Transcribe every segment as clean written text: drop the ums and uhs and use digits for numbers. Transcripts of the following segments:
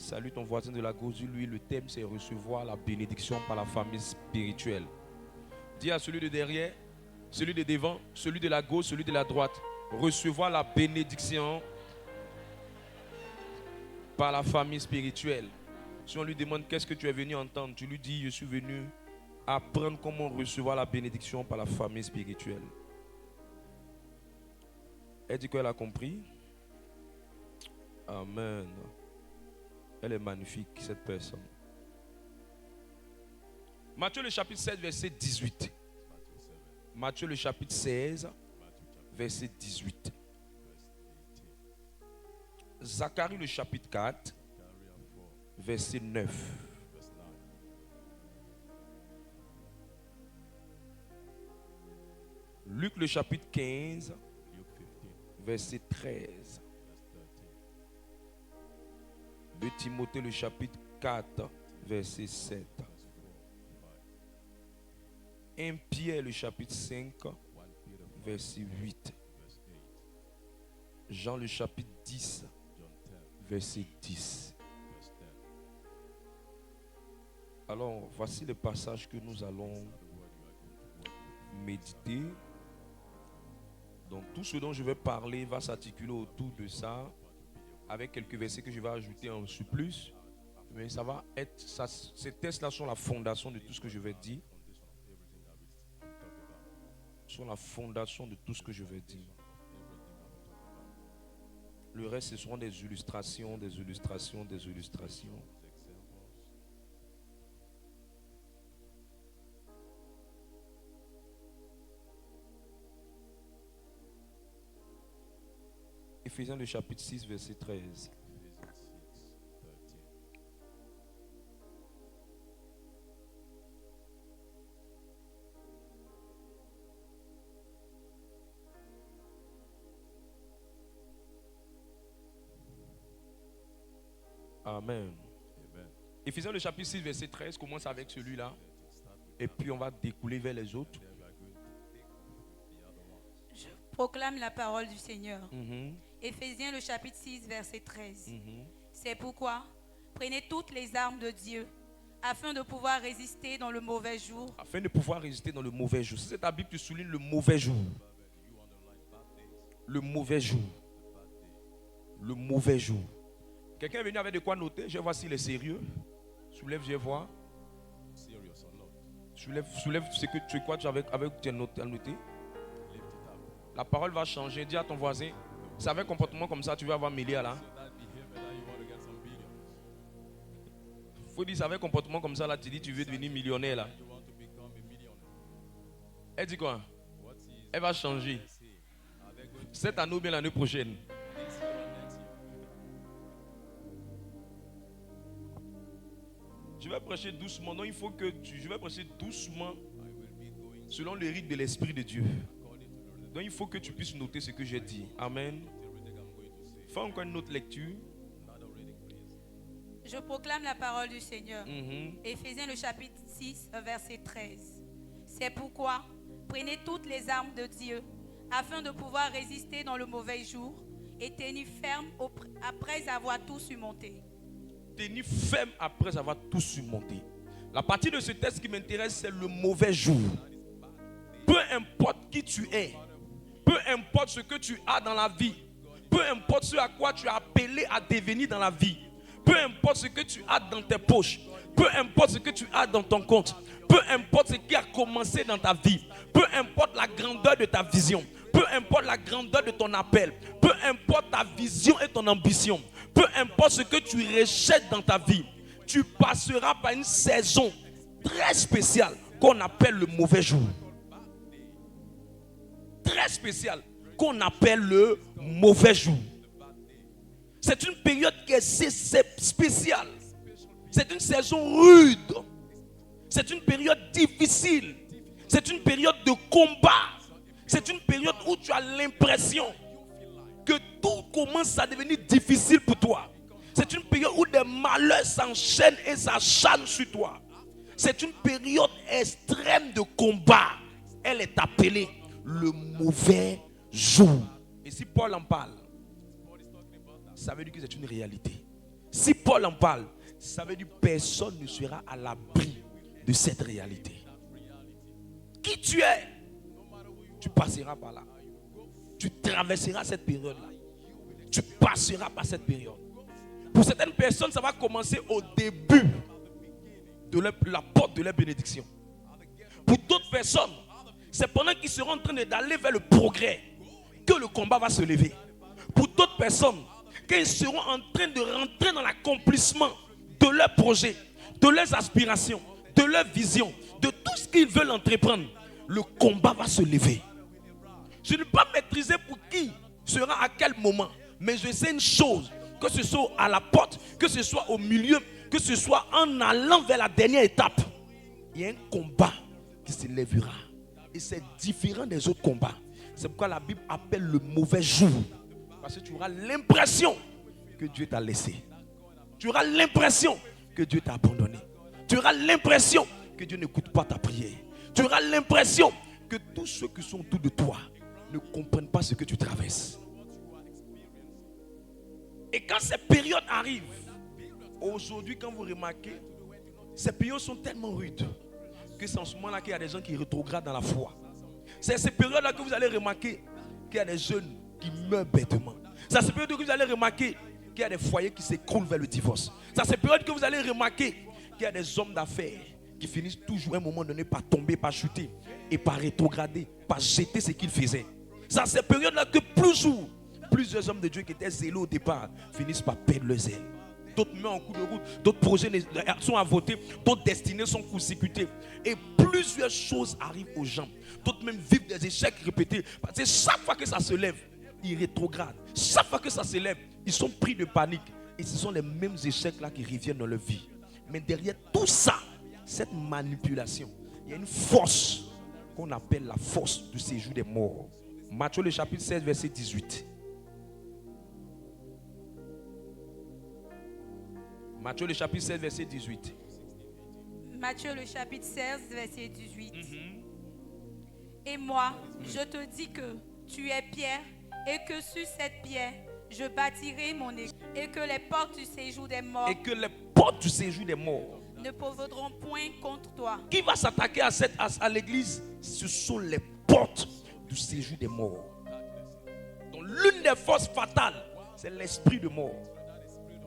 Salue ton voisin de la gauche. Lui, le thème, c'est recevoir la bénédiction par la famille spirituelle. Dis à celui de derrière, celui de devant, celui de la gauche, celui de la droite. Recevoir la bénédiction par la famille spirituelle. Si on lui demande qu'est-ce que tu es venu entendre, tu lui dis, je suis venu apprendre comment recevoir la bénédiction par la famille spirituelle. Elle dit qu'elle a compris. Amen. Elle est magnifique, cette personne. Matthieu le chapitre 16, verset 18. Matthieu le chapitre 16, verset 18. Zacharie le chapitre 4, verset 9. Luc le chapitre 15, verset 13. De Timothée le chapitre 4, verset 7. 1 Pierre le chapitre 5, verset 8. Jean le chapitre 10, verset 10. Alors, voici le passage que nous allons méditer. Donc, tout ce dont je vais parler va s'articuler autour de ça, avec quelques versets que je vais ajouter en surplus. Mais ça va être, ces textes-là sont la fondation de tout ce que je vais dire. Sont la fondation de tout ce que je vais dire. Le reste, ce seront des illustrations, des illustrations, des illustrations. Éphésiens le chapitre 6, verset 13. Amen. Éphésiens le chapitre 6, verset 13 commence avec celui-là. Et puis on va découler vers les autres. Je proclame la parole du Seigneur. Éphésiens le chapitre 6, verset 13. C'est pourquoi, prenez toutes les armes de Dieu, afin de pouvoir résister dans le mauvais jour. Afin de pouvoir résister dans le mauvais jour. Si c'est ta Bible, tu soulignes le mauvais jour. Le mauvais jour. Le mauvais jour. Quelqu'un est venu avec de quoi noter? Je vois s'il est sérieux. Soulève, je vois. Soulève ce que tu crois avec tes notes à noter. La parole va changer. Dis à ton voisin, c'est avec un comportement comme ça, tu vas avoir milliard là. Faut dire, c'est avec un comportement comme ça là, tu dis tu veux devenir millionnaire là. Elle dit quoi? Elle va changer. Cette année ou bien l'année prochaine. Je vais prêcher doucement. Non, il faut que je vais prêcher doucement selon le rythme de l'Esprit de Dieu. Donc il faut que tu puisses noter ce que j'ai dit. Amen. Fais encore une autre lecture. Je proclame la parole du Seigneur. Éphésiens le chapitre 6, verset 13. C'est pourquoi, prenez toutes les armes de Dieu, afin de pouvoir résister dans le mauvais jour et tenir ferme après avoir tout surmonté. Tenir ferme après avoir tout surmonté. La partie de ce texte qui m'intéresse, c'est le mauvais jour. Peu importe qui tu es, peu importe ce que tu as dans la vie, peu importe ce à quoi tu es appelé à devenir dans la vie, peu importe ce que tu as dans tes poches, peu importe ce que tu as dans ton compte, peu importe ce qui a commencé dans ta vie, peu importe la grandeur de ta vision, peu importe la grandeur de ton appel, peu importe ta vision et ton ambition, peu importe ce que tu recherches dans ta vie, tu passeras par une saison très spéciale qu'on appelle le mauvais jour. Très spéciale qu'on appelle le mauvais jour. C'est une période qui est spéciale. C'est une saison rude. C'est une période difficile. C'est une période de combat. C'est une période où tu as l'impression que tout commence à devenir difficile pour toi. C'est une période où des malheurs s'enchaînent et s'acharnent sur toi. C'est une période extrême de combat. Elle est appelée le mauvais jour. Et si Paul en parle, ça veut dire que c'est une réalité. Si Paul en parle, ça veut dire que personne ne sera à l'abri de cette réalité. Qui tu es, tu passeras par là. Tu traverseras cette période-là. Tu passeras par cette période. Pour certaines personnes, ça va commencer au début de la porte de leur bénédiction. Pour d'autres personnes, c'est pendant qu'ils seront en train d'aller vers le progrès que le combat va se lever. Pour d'autres personnes, quand ils seront en train de rentrer dans l'accomplissement de leurs projets, de leurs aspirations, de leurs visions, de tout ce qu'ils veulent entreprendre, le combat va se lever. Je ne peux pas maîtriser pour qui sera à quel moment, mais je sais une chose, que ce soit à la porte, que ce soit au milieu, que ce soit en allant vers la dernière étape, il y a un combat qui se lèvera. Et c'est différent des autres combats. C'est pourquoi la Bible appelle le mauvais jour. Parce que tu auras l'impression que Dieu t'a laissé. Tu auras l'impression que Dieu t'a abandonné. Tu auras l'impression que Dieu n'écoute pas ta prière. Tu auras l'impression que tous ceux qui sont autour de toi ne comprennent pas ce que tu traverses. Et quand ces périodes arrivent, aujourd'hui, quand vous remarquez, ces périodes sont tellement rudes que c'est en ce moment-là qu'il y a des gens qui rétrogradent dans la foi. C'est à ces périodes-là que vous allez remarquer qu'il y a des jeunes qui meurent bêtement. C'est à ces périodes que vous allez remarquer qu'il y a des foyers qui s'écroulent vers le divorce. C'est à ces périodes que vous allez remarquer qu'il y a des hommes d'affaires qui finissent toujours à un moment donné par tomber, par chuter et par rétrograder, par jeter ce qu'ils faisaient. C'est à ces périodes-là que plusieurs hommes de Dieu qui étaient zélés au départ finissent par perdre leurs ailes. D'autres meurent en cours de route, d'autres projets sont avortés, d'autres destinées sont court-circuitées. Et plusieurs choses arrivent aux gens. D'autres même vivent des échecs répétés. Parce que chaque fois que ça se lève, ils rétrogradent. Chaque fois que ça se lève, ils sont pris de panique. Et ce sont les mêmes échecs-là qui reviennent dans leur vie. Mais derrière tout ça, cette manipulation, il y a une force qu'on appelle la force du séjour des morts. Matthieu le chapitre 16, verset 18. Matthieu le chapitre 16, verset 18. Matthieu le chapitre 16, verset 18. Et moi, je te dis que tu es Pierre et que sur cette pierre, je bâtirai mon église et que les portes du séjour des morts ne prévaudront point contre toi. Qui va s'attaquer à l'église? Ce sont les portes du séjour des morts. Donc l'une des forces fatales, c'est l'esprit de mort.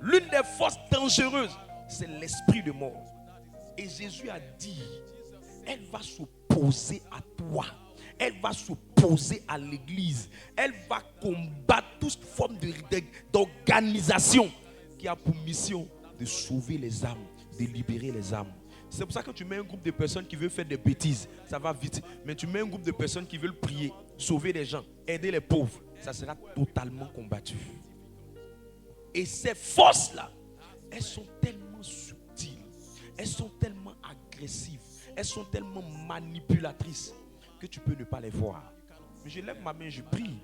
L'une des forces dangereuses, c'est l'esprit de mort. Et Jésus a dit, elle va s'opposer à toi. Elle va s'opposer à l'église. Elle va combattre toute forme d'organisation qui a pour mission de sauver les âmes, de libérer les âmes. C'est pour ça que tu mets un groupe de personnes qui veulent faire des bêtises, ça va vite. Mais tu mets un groupe de personnes qui veulent prier, sauver les gens, aider les pauvres, ça sera totalement combattu. Et ces forces-là, elles sont tellement subtiles, elles sont tellement agressives, elles sont tellement manipulatrices que tu peux ne pas les voir. Mais je lève ma main, je prie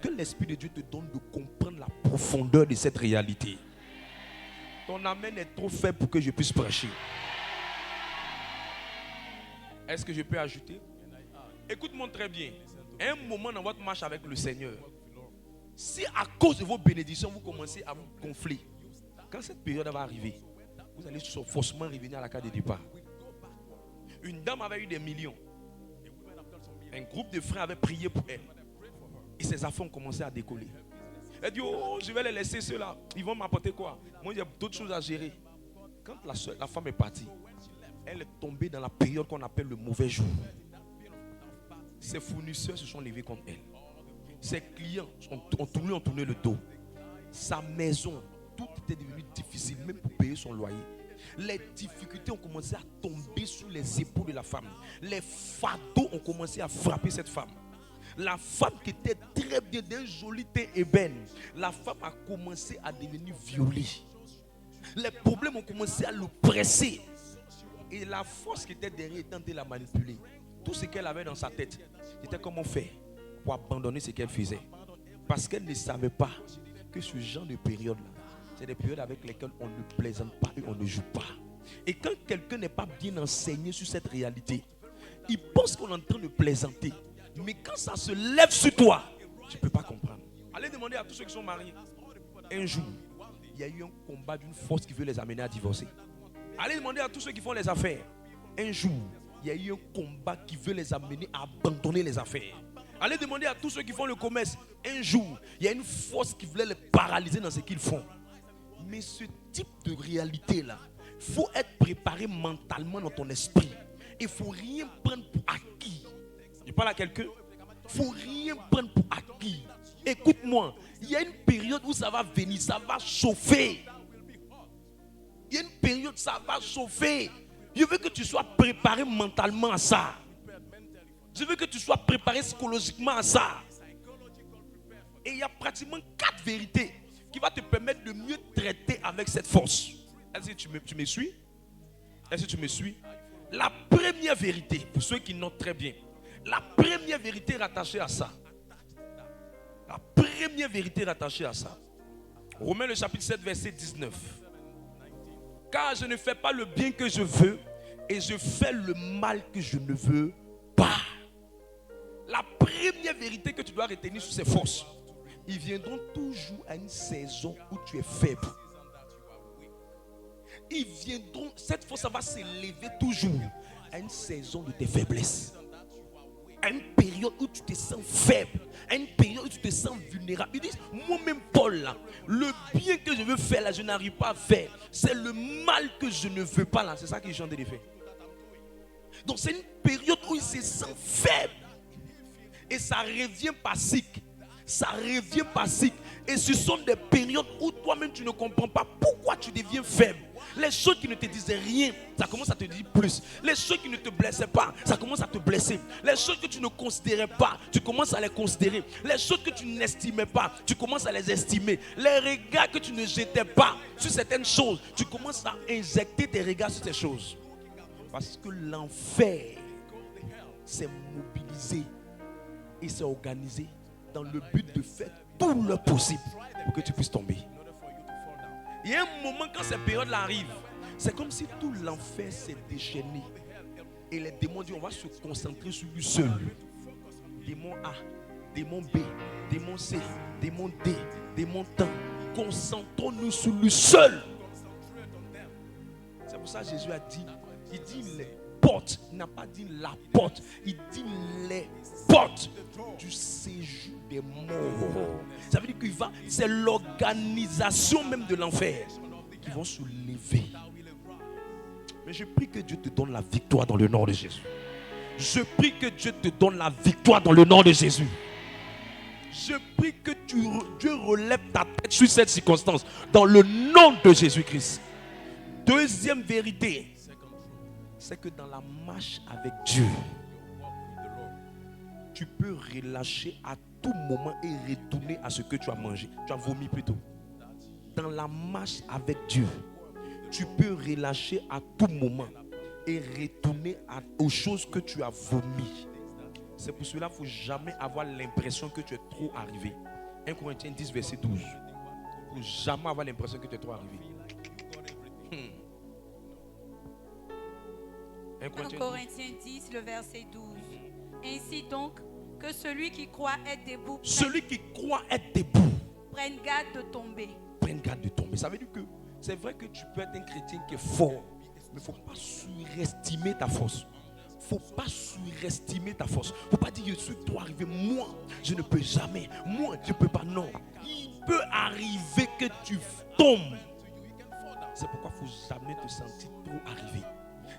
que l'Esprit de Dieu te donne de comprendre la profondeur de cette réalité. Ton amen est trop faible pour que je puisse prêcher. Est-ce que je peux ajouter? Écoute-moi très bien. Un moment dans votre marche avec le Seigneur, si à cause de vos bénédictions, vous commencez à vous gonfler, quand cette période va arriver, vous allez forcément revenir à la case de départ. Une dame avait eu des millions. Un groupe de frères avait prié pour elle. Et ses affaires ont commencé à décoller. Elle dit, oh, je vais les laisser ceux-là. Ils vont m'apporter quoi? Moi, il y a d'autres choses à gérer. Quand la femme est partie, elle est tombée dans la période qu'on appelle le mauvais jour. Ses fournisseurs se sont levés contre elle. Ses clients ont tourné le dos. Sa maison, tout était devenu difficile, même pour payer son loyer. Les difficultés ont commencé à tomber sur les épaules de la femme. Les fardeaux ont commencé à frapper cette femme. La femme qui était très bien, d'un joli teint ébène, la femme a commencé à devenir violée. Les problèmes ont commencé à le presser. Et la force qui était derrière étant de la manipuler. Tout ce qu'elle avait dans sa tête, c'était comment faire pour abandonner ce qu'elle faisait. Parce qu'elle ne savait pas que ce genre de période-là, c'est des périodes avec lesquelles on ne plaisante pas et on ne joue pas. Et quand quelqu'un n'est pas bien enseigné sur cette réalité, il pense qu'on est en train de plaisanter. Mais quand ça se lève sur toi, tu ne peux pas comprendre. Allez demander à tous ceux qui sont mariés. Un jour, il y a eu un combat d'une force qui veut les amener à divorcer. Allez demander à tous ceux qui font les affaires. Un jour, il y a eu un combat qui veut les amener à abandonner les affaires. Allez demander à tous ceux qui font le commerce. Un jour, il y a une force qui voulait les paralyser dans ce qu'ils font. Mais ce type de réalité-là, il faut être préparé mentalement dans ton esprit. Il ne faut rien prendre pour acquis. Je parle à quelqu'un. Il ne faut rien prendre pour acquis. Écoute-moi, il y a une période où ça va venir, ça va chauffer. Il y a une période, ça va chauffer. Je veux que tu sois préparé mentalement à ça. Je veux que tu sois préparé psychologiquement à ça. Et il y a pratiquement 4 vérités qui vont te permettre de mieux traiter avec cette force. Est-ce que tu me suis? Est-ce que tu me suis? La première vérité, pour ceux qui notent très bien, la première vérité rattachée à ça. La première vérité rattachée à ça. Romains le chapitre 7, verset 19. Car je ne fais pas le bien que je veux et je fais le mal que je ne veux pas. La première vérité que tu dois retenir sur ces forces, ils viendront toujours à une saison où tu es faible. Ils viendront, cette force va s'élever toujours à une saison de tes faiblesses. À une période où tu te sens faible, à une période où tu te sens vulnérable. Ils disent, moi-même Paul, là, le bien que je veux faire, là, je n'arrive pas à faire. C'est le mal que je ne veux pas, là. C'est ça qu'ils sont en train de faire. Donc c'est une période où ils se sentent faibles. Et ça revient par cycle. Ça revient par cycle. Et ce sont des périodes où toi-même tu ne comprends pas pourquoi tu deviens faible. Les choses qui ne te disaient rien, ça commence à te dire plus. Les choses qui ne te blessaient pas, ça commence à te blesser. Les choses que tu ne considérais pas, tu commences à les considérer. Les choses que tu n'estimais pas, tu commences à les estimer. Les regards que tu ne jetais pas sur certaines choses, tu commences à injecter tes regards sur ces choses. Parce que l'enfer s'est mobilisé et s'est organisé dans le but de faire tout le possible pour que tu puisses tomber. Il y a un moment quand ces périodes-là arrivent, c'est comme si tout l'enfer s'est déchaîné. Et les démons disent, on va se concentrer sur lui seul. Démon A, démon B, démon C, démon D, démon temps. Concentrons-nous sur lui seul. C'est pour ça que Jésus a dit, il dit les portes, il n'a pas dit la porte, il dit les portes du séjour des morts. Ça veut dire que c'est l'organisation même de l'enfer qui vont se lever. Mais je prie que Dieu te donne la victoire dans le nom de Jésus. Je prie que Dieu te donne la victoire dans le nom de Jésus. Je prie que Dieu relève ta tête sur cette circonstance dans le nom de Jésus-Christ. Deuxième vérité, c'est que dans la marche avec Dieu, tu peux relâcher à tout moment et retourner à ce que tu as mangé. Tu as vomi plutôt. Dans la marche avec Dieu, tu peux relâcher à tout moment et retourner aux choses que tu as vomi. C'est pour cela qu'il ne faut jamais avoir l'impression que tu es trop arrivé. 1 Corinthiens 10, verset 12. Il ne faut jamais avoir l'impression que tu es trop arrivé. 1 Corinthiens 10, le verset 12. Ainsi donc, que celui qui croit être debout, prenne garde de tomber. Prenne garde de tomber. Ça veut dire que c'est vrai que tu peux être un chrétien qui est fort, mais il ne faut pas surestimer ta force. Il ne faut pas surestimer ta force. Il ne faut pas dire je suis trop arrivé. Moi, je ne peux jamais. Moi, je ne peux pas. Non. Il peut arriver que tu tombes. C'est pourquoi il ne faut jamais te sentir trop arrivé.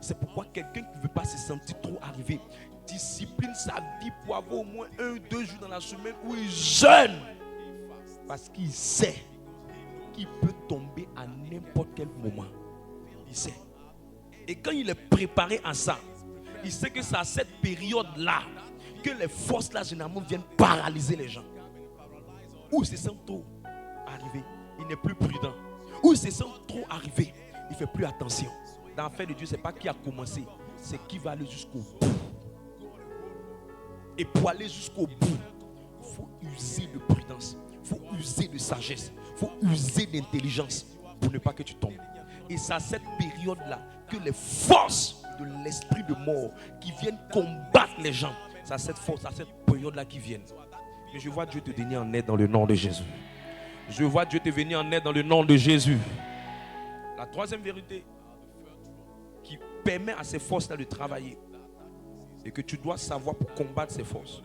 C'est pourquoi quelqu'un qui ne veut pas se sentir trop arrivé discipline sa vie pour avoir au moins 1 ou 2 jours dans la semaine où il jeûne. Parce qu'il sait qu'il peut tomber à n'importe quel moment. Il sait. Et quand il est préparé à ça, il sait que c'est à cette période-là que les forces-là généralement viennent paralyser les gens. Ou il se sent trop arrivé, il n'est plus prudent. Ou il se sent trop arrivé, il ne fait plus attention. Dans l'affaire de Dieu, ce n'est pas qui a commencé, c'est qui va aller jusqu'au bout. Et pour aller jusqu'au bout, il faut user de prudence, il faut user de sagesse, il faut user d'intelligence pour ne pas que tu tombes. Et c'est à cette période-là que les forces de l'esprit de mort qui viennent combattre les gens, c'est à cette force, à cette période-là qui viennent. Mais je vois Dieu te donner en aide dans le nom de Jésus. Je vois Dieu te venir en aide dans le nom de Jésus. La troisième vérité qui permet à ces forces-là de travailler et que tu dois savoir pour combattre ces forces,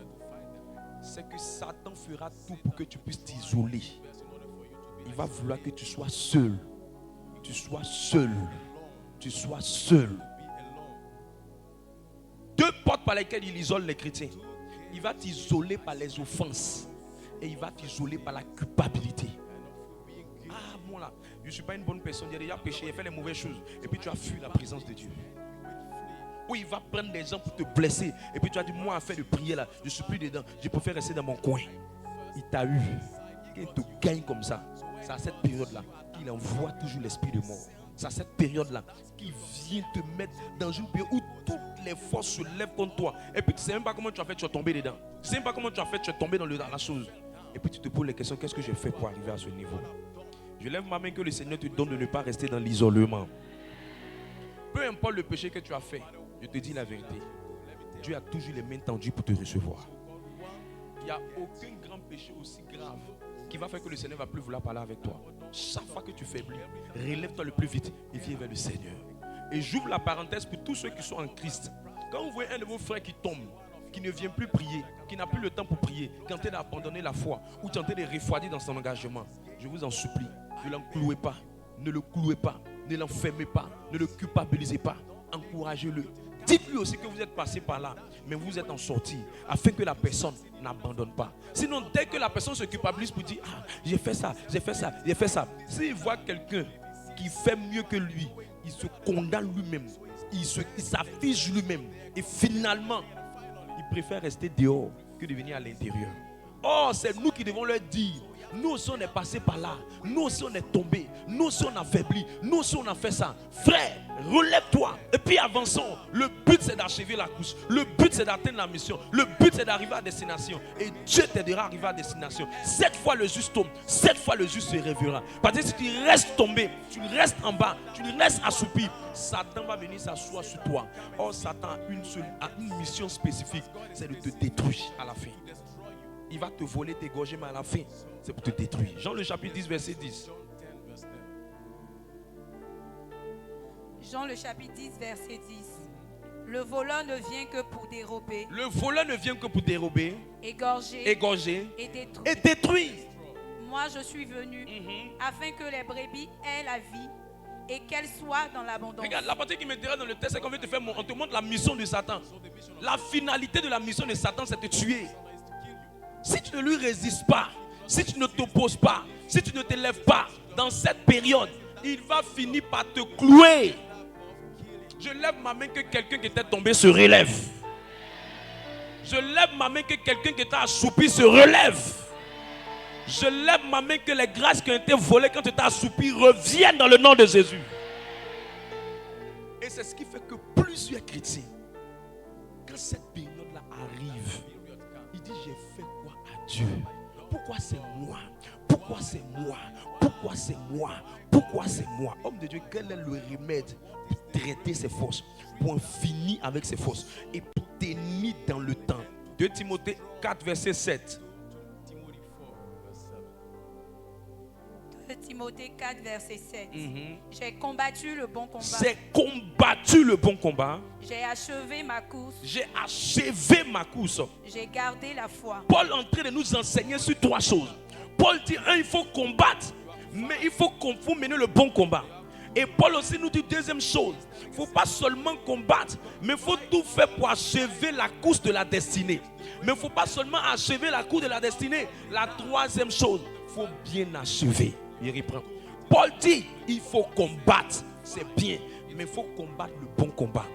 c'est que Satan fera tout pour que tu puisses t'isoler. Il va vouloir que tu sois seul. Tu sois seul. Tu sois seul. Deux portes par lesquelles il isole les chrétiens. Il va t'isoler par les offenses et il va t'isoler par la culpabilité. Ah, moi là, je ne suis pas une bonne personne. J'ai déjà péché, j'ai fait les mauvaises choses. Et puis tu as fui la présence de Dieu. Ou il va prendre des gens pour te blesser. Et puis tu as dit, moi, à faire de prier là, je ne suis plus dedans. Je préfère rester dans mon coin. Il t'a eu. Il te gagne comme ça. C'est à cette période-là qu'il envoie toujours l'esprit de mort. C'est à cette période-là qu'il vient te mettre dans une période où toutes les forces se lèvent contre toi. Et puis tu ne sais même pas comment tu as fait, tu es tombé dedans. Tu ne sais même pas comment tu as fait, tu es tombé dans la chose. Et puis tu te poses les questions, qu'est-ce que j'ai fait pour arriver à ce niveau? Je lève ma main que le Seigneur te donne de ne pas rester dans l'isolement. Peu importe le péché que tu as fait, je te dis la vérité. Dieu a toujours les mains tendues pour te recevoir. Il n'y a aucun grand péché aussi grave qui va faire que le Seigneur ne va plus vouloir parler avec toi. Chaque fois que tu faiblis, relève-toi le plus vite et viens vers le Seigneur. Et j'ouvre la parenthèse pour tous ceux qui sont en Christ. Quand vous voyez un de vos frères qui tombe, qui ne vient plus prier, qui n'a plus le temps pour prier, qui est en train d'abandonner la foi, ou qui est en train de refroidir dans son engagement, je vous en supplie, ne l'enclouez pas, ne le clouez pas, ne l'enfermez pas, ne le culpabilisez pas, encouragez-le. Dites-lui aussi que vous êtes passé par là, mais vous êtes en sortie, afin que la personne n'abandonne pas. Sinon, dès que la personne se culpabilise pour dire, ah, j'ai fait ça, j'ai fait ça, j'ai fait ça. S'il voit quelqu'un qui fait mieux que lui, il se condamne lui-même, il s'affiche lui-même. Et finalement, il préfère rester dehors que de venir à l'intérieur. Oh, c'est nous qui devons leur dire, nous aussi on est passé par là, nous aussi on est tombé, nous aussi on a faibli, nous aussi on a fait ça. Frère, relève-toi et puis avançons. Le but c'est d'achever la course, le but c'est d'atteindre la mission, le but c'est d'arriver à destination. Et Dieu t'aidera à arriver à destination. 7 fois le juste tombe, 7 fois le juste se réveillera. Parce que si tu restes tombé, tu restes en bas, tu restes assoupi, Satan va venir s'asseoir sur toi. Or Satan a une mission spécifique, c'est de te détruire à la fin. Il va te voler, t'égorger, mais à la fin, c'est pour te détruire. Jean le chapitre 10, verset 10. Jean le chapitre 10, verset 10. Le voleur ne vient que pour dérober. Le voleur ne vient que pour dérober, égorger et détruire. Moi, je suis venu afin que les brebis aient la vie et qu'elles soient dans l'abondance. Regarde, la partie qui m'intéresse dans le texte, c'est qu'on veut te faire, on te montre la mission de Satan. La finalité de la mission de Satan, c'est de te tuer. Si tu ne lui résistes pas, si tu ne t'opposes pas, si tu ne te lèves pas dans cette période, il va finir par te clouer. Je lève ma main que quelqu'un qui était tombé se relève. Je lève ma main que quelqu'un qui était assoupi se relève. Je lève ma main que les grâces qui ont été volées quand tu étais assoupi reviennent dans le nom de Jésus. Et c'est ce qui fait que plusieurs chrétiens, quand cette période-là arrive, ils disent, j'ai fait quoi à Dieu? Pourquoi c'est moi? Pourquoi c'est moi? Pourquoi c'est moi? Pourquoi c'est moi? Homme de Dieu, quel est le remède pour traiter ces forces, pour en finir avec ces forces et pour tenir dans le temps? 2 Timothée 4, verset 7. 2 Timothée 4, verset 7. J'ai combattu le bon combat. J'ai combattu le bon combat. J'ai achevé ma course. J'ai achevé ma course. J'ai gardé la foi. Paul est en train de nous enseigner sur 3 choses. Paul dit, il faut combattre, mais il faut mener le bon combat. Et Paul aussi nous dit deuxième chose, il ne faut pas seulement combattre, mais il faut tout faire pour achever la course de la destinée. Mais il ne faut pas seulement achever la course de la destinée. La troisième chose, il faut bien achever. Il reprend. Paul dit, il faut combattre, c'est bien, mais il faut combattre le bon combat.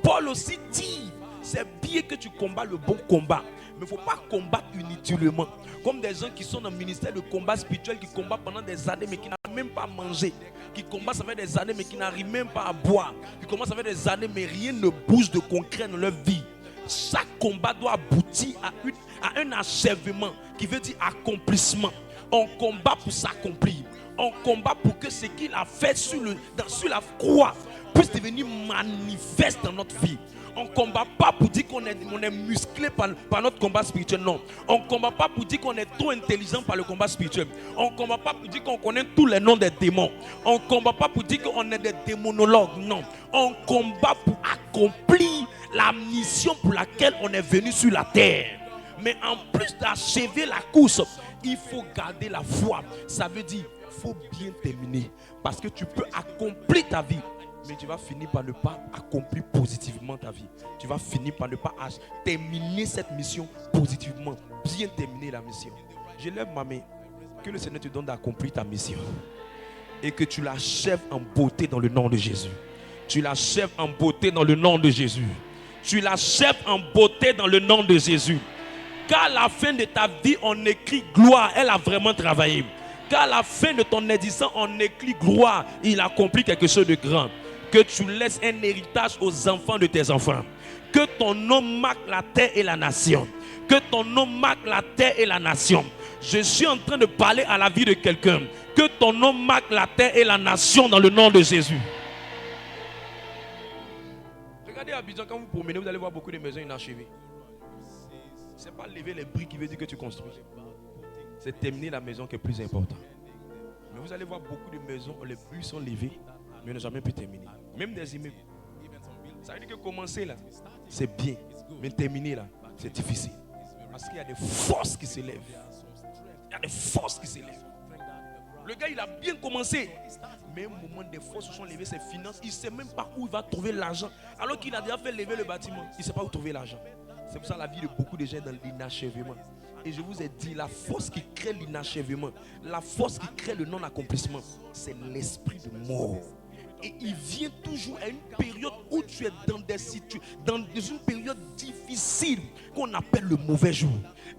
Paul aussi dit, c'est bien que tu combats le bon combat, mais il ne faut pas combattre inutilement. Comme des gens qui sont dans le ministère de combat spirituel, qui combattent pendant des années, mais qui n'arrivent même pas à manger. Qui combattent, ça fait des années, mais qui n'arrivent même pas à boire. Qui commencent, ça fait des années, mais rien ne bouge de concret dans leur vie. Chaque combat doit aboutir à un achèvement, qui veut dire accomplissement. On combat pour s'accomplir. On combat pour que ce qu'il a fait sur la croix puisse devenir manifeste dans notre vie. On ne combat pas pour dire qu'on est musclé par notre combat spirituel. Non. On ne combat pas pour dire qu'on est trop intelligent par le combat spirituel. On ne combat pas pour dire qu'on connaît tous les noms des démons. On ne combat pas pour dire qu'on est des démonologues. Non. On combat pour accomplir la mission pour laquelle on est venu sur la terre. Mais en plus d'achever la course, il faut garder la foi. Ça veut dire qu'il faut bien terminer. Parce que tu peux accomplir ta vie, mais tu vas finir par ne pas accomplir positivement ta vie. Tu vas finir par ne pas terminer cette mission positivement. Bien terminer la mission. Je lève ma main. Que le Seigneur te donne d'accomplir ta mission. Et que tu l'achèves en beauté dans le nom de Jésus. Tu l'achèves en beauté dans le nom de Jésus. Tu l'achèves en beauté dans le nom de Jésus. Qu'à la fin de ta vie, on écrit gloire. Elle a vraiment travaillé. Qu'à la fin de ton existence, on écrit gloire. Il accomplit quelque chose de grand. Que tu laisses un héritage aux enfants de tes enfants. Que ton nom marque la terre et la nation. Que ton nom marque la terre et la nation. Je suis en train de parler à la vie de quelqu'un. Que ton nom marque la terre et la nation dans le nom de Jésus. Regardez à Abidjan, quand vous promenez, vous allez voir beaucoup de maisons inachevées. Ce n'est pas lever les briques qui veut dire que tu construis. C'est terminer la maison qui est plus important. Mais vous allez voir beaucoup de maisons où les briques sont levées, mais on n'a jamais pu terminer. Même des immeubles. Ça veut dire que commencer là, c'est bien. Mais terminer là, c'est difficile. Parce qu'il y a des forces qui s'élèvent. Il y a des forces qui s'élèvent. Le gars, il a bien commencé. Mais au moment des forces se sont levées, ses finances, il ne sait même pas où il va trouver l'argent. Alors qu'il a déjà fait lever le bâtiment. Il ne sait pas où trouver l'argent. C'est pour ça la vie de beaucoup de gens est dans l'inachèvement. Et je vous ai dit, la force qui crée l'inachèvement, la force qui crée le non-accomplissement, c'est l'esprit de mort. Et il vient toujours à une période où tu es dans une période difficile qu'on appelle le mauvais jour.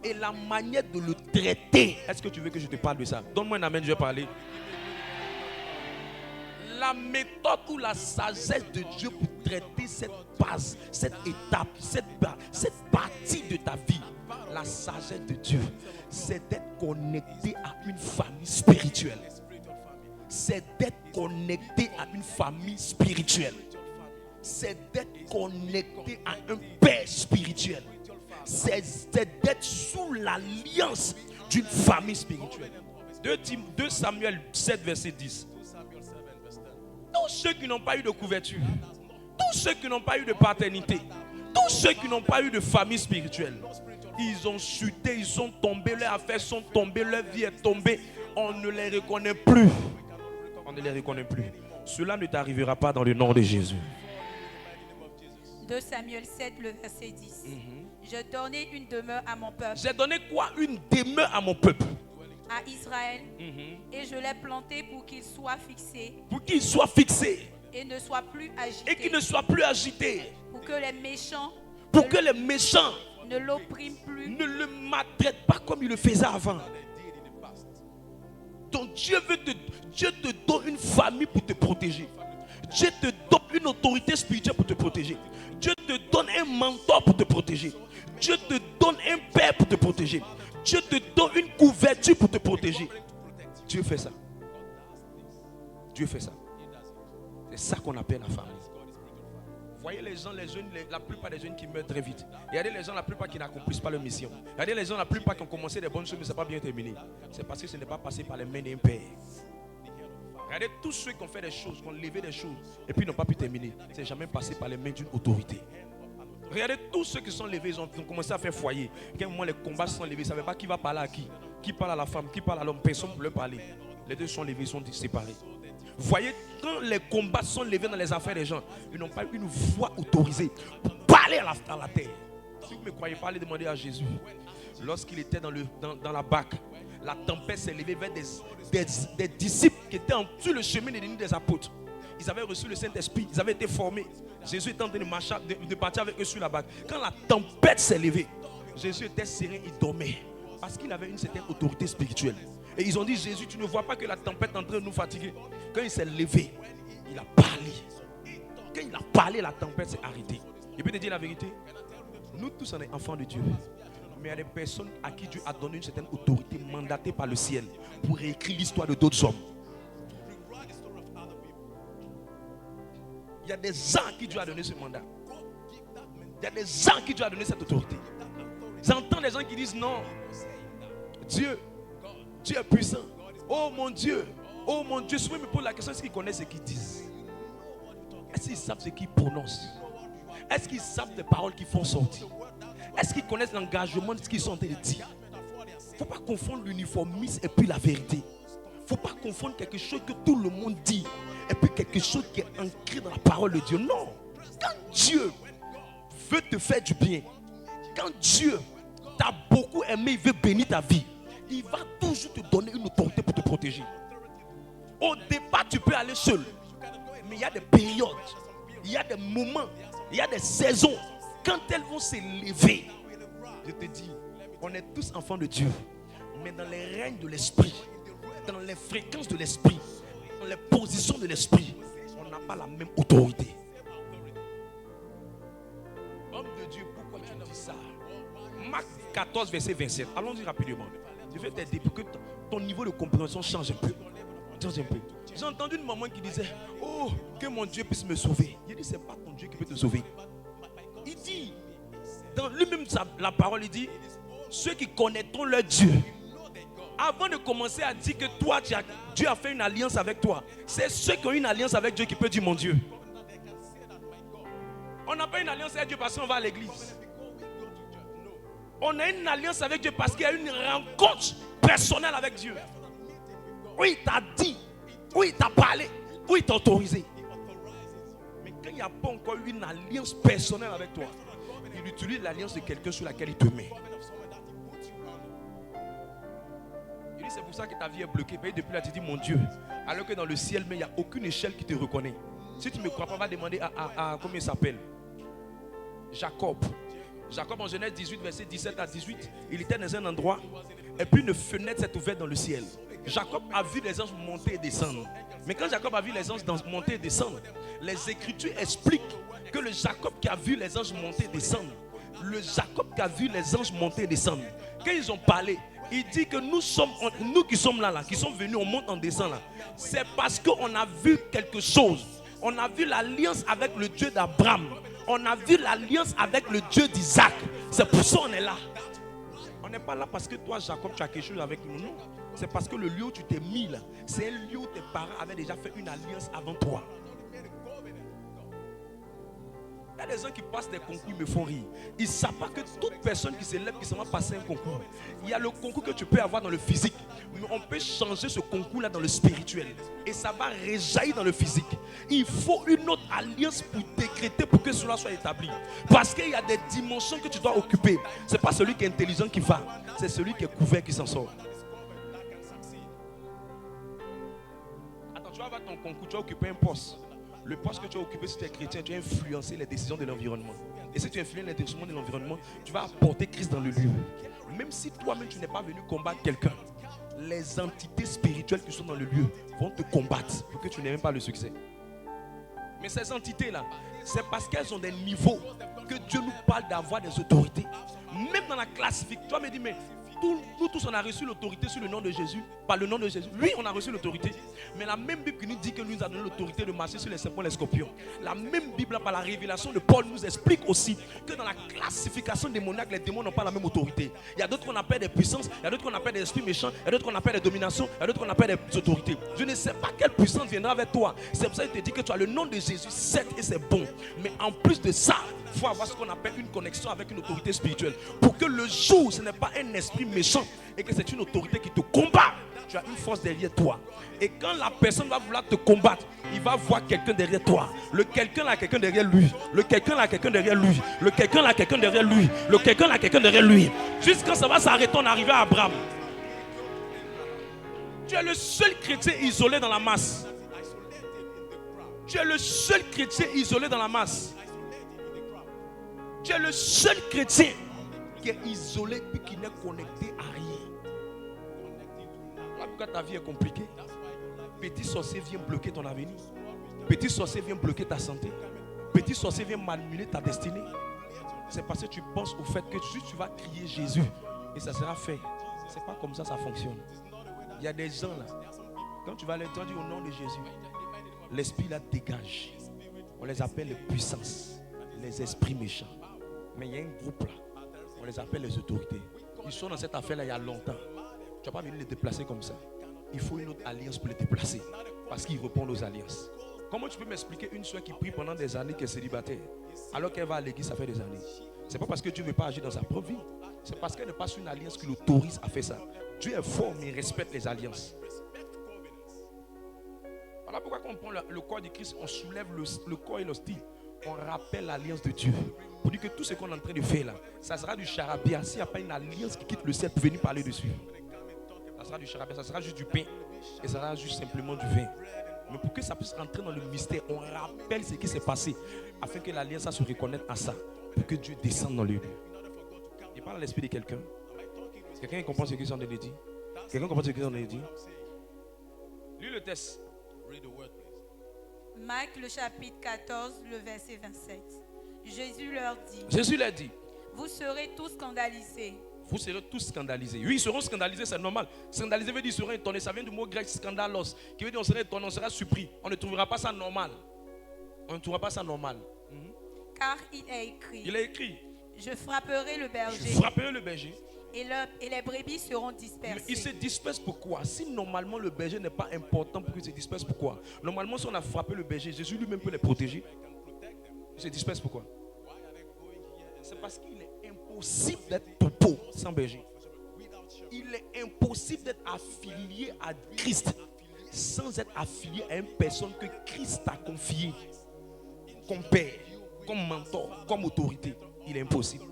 Et la manière de le traiter, est-ce que tu veux que je te parle de ça? Donne-moi un amen, je vais parler. La méthode ou la sagesse de Dieu pour traiter cette base, cette étape, cette partie de ta vie, la sagesse de Dieu, c'est d'être connecté à une famille spirituelle. C'est d'être connecté à une famille spirituelle. C'est d'être connecté à un père spirituel. C'est d'être sous l'alliance d'une famille spirituelle. 2 Samuel 7, verset 10. Tous ceux qui n'ont pas eu de couverture, tous ceux qui n'ont pas eu de paternité, tous ceux qui n'ont pas eu de famille spirituelle, ils ont chuté, ils sont tombés, leurs affaires sont tombées, leur vie est tombée. On ne les reconnaît plus. On ne les reconnaît plus. Cela ne t'arrivera pas dans le nom de Jésus. 2 Samuel 7, le verset 10. Je donnais une demeure à mon peuple. J'ai donné quoi? Une demeure à mon peuple. À Israël. Et je l'ai planté pour qu'il soit fixé. Pour qu'il soit fixé. Et ne soit plus agité. Et qu'il ne soit plus agité. Pour que les méchants. Pour que les méchants ne l'oppriment plus. Ne le maltraitent pas comme il le faisait avant. Donc Dieu te donne une famille pour te protéger. Dieu te donne une autorité spirituelle pour te protéger. Dieu te donne un mentor pour te protéger. Dieu te donne un père pour te protéger. Dieu te donne une couverture pour te protéger. Dieu fait ça. Dieu fait ça. C'est ça qu'on appelle la famille. Vous voyez les gens, la plupart des jeunes qui meurent très vite. Regardez les gens, la plupart qui n'accomplissent pas leur mission. Regardez les gens, la plupart qui ont commencé des bonnes choses, mais ce n'est pas bien terminé. C'est parce que ce n'est pas passé par les mains d'un père. Regardez tous ceux qui ont fait des choses, qui ont levé des choses, et puis n'ont pas pu terminer. Ce n'est jamais passé par les mains d'une autorité. Regardez tous ceux qui sont levés, ils ont commencé à faire foyer. À un moment, les combats se sont levés, ils ne savaient pas qui va parler à qui. Qui parle à la femme, qui parle à l'homme, personne pour leur parler. Les deux sont levés, ils sont séparés. Vous voyez, quand les combats sont levés dans les affaires des gens, ils n'ont pas eu une voix autorisée pour parler à la terre. Si vous ne me croyez pas, allez demander à Jésus. Lorsqu'il était dans la barque, la tempête s'est levée vers des disciples qui étaient sur le chemin des apôtres. Ils avaient reçu le Saint-Esprit, ils avaient été formés. Jésus était en train de partir avec eux sur la barque. Quand la tempête s'est levée, Jésus était serein, il dormait. Parce qu'il avait une certaine autorité spirituelle. Et ils ont dit, Jésus, tu ne vois pas que la tempête est en train de nous fatiguer. Quand il s'est levé, il a parlé. Quand il a parlé, la tempête s'est arrêtée. Je peux te dire la vérité. Nous tous, on est enfants de Dieu. Mais il y a des personnes à qui Dieu a donné une certaine autorité mandatée par le ciel pour réécrire l'histoire de d'autres hommes. Il y a des gens qui Dieu a donné ce mandat. Il y a des gens qui Dieu a donné cette autorité. J'entends les gens qui disent non. Dieu est puissant. Oh mon Dieu. Oh mon Dieu. Souvent, ils me posent la question, est-ce qu'ils connaissent ce qu'ils disent? Est-ce qu'ils savent ce qu'ils prononcent? Est-ce qu'ils savent les paroles qu'ils font sortir? Est-ce qu'ils connaissent l'engagement de ce qu'ils sont en train de dire? Il ne faut pas confondre l'uniformisme et puis la vérité. Il ne faut pas confondre quelque chose que tout le monde dit et puis quelque chose qui est ancré dans la parole de Dieu. Non. Quand Dieu veut te faire du bien, quand Dieu t'a beaucoup aimé, il veut bénir ta vie, il va toujours te donner une autorité pour te protéger. Au départ, tu peux aller seul. Mais il y a des périodes, il y a des moments, il y a des saisons. Quand elles vont s'élever, je te dis, on est tous enfants de Dieu. Mais dans les règnes de l'esprit, dans les fréquences de l'esprit, dans les positions de l'esprit, on n'a pas la même autorité. Homme de Dieu, pourquoi tu dis ça? Marc 14, verset 27. Allons-y rapidement. Je vais t'aider pour que ton niveau de compréhension change un peu. J'ai entendu une maman qui disait, oh, que mon Dieu puisse me sauver. Il dit, c'est pas ton Dieu qui peut te sauver. Il dit, dans lui-même, la parole, il dit, ceux qui connaîtront leur Dieu, avant de commencer à dire que toi, Dieu a fait une alliance avec toi, c'est ceux qui ont une alliance avec Dieu qui peuvent dire mon Dieu. On n'a pas une alliance avec Dieu parce qu'on va à l'église. On a une alliance avec Dieu parce qu'il y a une rencontre personnelle avec Dieu. Oui, il t'a dit, oui, il t'a parlé, oui, il t'a autorisé. Mais quand il n'y a pas encore une alliance personnelle avec toi, il utilise l'alliance de quelqu'un sur laquelle il te met. Il dit, c'est pour ça que ta vie est bloquée. Et depuis là, tu dis, mon Dieu, alors que dans le ciel, mais il n'y a aucune échelle qui te reconnaît. Si tu ne me crois pas, on va demander à comment il s'appelle? Jacob. Jacob en Genèse 18, verset 17 à 18, il était dans un endroit et puis une fenêtre s'est ouverte dans le ciel. Jacob a vu les anges monter et descendre. Mais quand Jacob a vu les anges monter et descendre, les Écritures expliquent que le Jacob qui a vu les anges monter et descendre, le Jacob qui a vu les anges monter et descendre, quand ils ont parlé, il dit que nous qui sommes là, qui sommes venus, on monte, on descend là. C'est parce qu'on a vu quelque chose. On a vu l'alliance avec le Dieu d'Abraham. On a vu l'alliance avec le Dieu d'Isaac. C'est pour ça qu'on est là. On n'est pas là parce que toi, Jacob, tu as quelque chose avec nous. Non. C'est parce que le lieu où tu t'es mis là, c'est un lieu où tes parents avaient déjà fait une alliance avant toi. Il y a des gens qui passent des concours, ils me font rire. Ils ne savent pas que toute personne qui se lève, qui s'en va passer un concours, il y a le concours que tu peux avoir dans le physique, mais on peut changer ce concours-là dans le spirituel. Et ça va réjaillir dans le physique. Il faut une autre alliance pour décréter, pour que cela soit établi. Parce qu'il y a des dimensions que tu dois occuper. Ce n'est pas celui qui est intelligent qui va, c'est celui qui est couvert qui s'en sort. Attends, tu vas avoir ton concours, tu vas occuper un poste. Le poste que tu as occupé, si tu es chrétien, tu as influencé les décisions de l'environnement. Et si tu influences les décisions de l'environnement, tu vas apporter Christ dans le lieu. Même si toi-même tu n'es pas venu combattre quelqu'un, les entités spirituelles qui sont dans le lieu vont te combattre pour que tu n'aies même pas le succès. Mais ces entités-là, c'est parce qu'elles ont des niveaux que Dieu nous parle d'avoir des autorités. Même dans la classification, toi me dis, mais nous tous on a reçu l'autorité sur le nom de Jésus, par le nom de Jésus. Oui, on a reçu l'autorité. Mais la même Bible qui nous dit que nous a donné l'autorité de marcher sur les serpents et les scorpions. La même Bible, par la révélation de Paul, nous explique aussi que dans la classification démoniaque, les démons n'ont pas la même autorité. Il y a d'autres qu'on appelle des puissances, il y a d'autres qu'on appelle des esprits méchants, il y a d'autres qu'on appelle des dominations, il y a d'autres qu'on appelle des autorités. Je ne sais pas quelle puissance viendra avec toi. C'est pour ça qu'il te dit que tu as le nom de Jésus, certes, et c'est bon. Mais en plus de ça, il faut avoir ce qu'on appelle une connexion avec une autorité spirituelle. Pour que le jour, ce n'est pas un esprit méchant et que c'est une autorité qui te combat, tu as une force derrière toi. Et quand la personne va vouloir te combattre, il va voir quelqu'un derrière toi. Le quelqu'un là, quelqu'un derrière lui. Le quelqu'un là, quelqu'un derrière lui. Le quelqu'un là, quelqu'un derrière lui. Le quelqu'un là, quelqu'un derrière lui. Jusqu'à ça va s'arrêter, on arrive à Abraham. Tu es le seul chrétien isolé dans la masse. Tu es le seul chrétien isolé dans la masse. Tu es le seul chrétien qui est isolé et qui n'est connecté à rien. Voilà pourquoi ta vie est compliquée. Petit sorcier vient bloquer ton avenir. Petit sorcier vient bloquer ta santé. Petit sorcier vient manipuler ta destinée. C'est parce que tu penses au fait que tu vas crier Jésus et ça sera fait. C'est pas comme ça fonctionne. Il y a des gens là, quand tu vas leur dire au nom de Jésus, l'esprit là dégage. On les appelle les puissances, les esprits méchants. Mais il y a un groupe là, on les appelle les autorités. Ils sont dans cette affaire là il y a longtemps. Tu n'as pas venir les déplacer comme ça. Il faut une autre alliance pour les déplacer. Parce qu'ils répondent aux alliances. Comment tu peux m'expliquer une soeur qui prie pendant des années, qui est célibataire, alors qu'elle va à l'église, ça fait des années? C'est pas parce que Dieu ne veut pas agir dans sa propre vie. C'est parce qu'elle n'est pas sur une alliance qui l'autorise à faire ça. Dieu est fort, mais il respecte les alliances. Voilà pourquoi quand on prend le corps de Christ, on soulève le corps et le style. On rappelle l'alliance de Dieu. Pour dire que tout ce qu'on est en train de faire là, ça sera du charabia. S'il n'y a pas une alliance qui quitte le ciel pour venir parler dessus. Ça sera du charabia, ça sera juste du pain. Et ça sera juste simplement du vin. Mais pour que ça puisse rentrer dans le mystère, on rappelle ce qui s'est passé. Afin que l'alliance se reconnaisse à ça. Pour que Dieu descende dans le lieu. Il parle à l'esprit de quelqu'un. Quelqu'un comprend ce que j'en ai dit? Quelqu'un comprend ce que j'en ai dit? Lis le texte. Marc le chapitre 14, le verset 27. Jésus leur dit. Jésus leur dit. Vous serez tous scandalisés. Vous serez tous scandalisés. Oui, ils seront scandalisés, c'est normal. Scandalisé veut dire ils seront étonnés. Ça vient du mot grec scandalos, qui veut dire on sera étonné, on sera surpris. On ne trouvera pas ça normal. On ne trouvera pas ça normal. Car il est écrit. Il est écrit. Je frapperai le berger. Je frapperai le berger. Et les brebis seront dispersées. Mais il se disperse pourquoi? Si normalement le berger n'est pas important pour qu'il se disperse, pourquoi? Normalement, si on a frappé le berger, Jésus lui-même peut les protéger. Il se disperse pourquoi? C'est parce qu'il est impossible d'être topo sans berger. Il est impossible d'être affilié à Christ sans être affilié à une personne que Christ a confiée comme père, comme mentor, comme autorité. Il est impossible.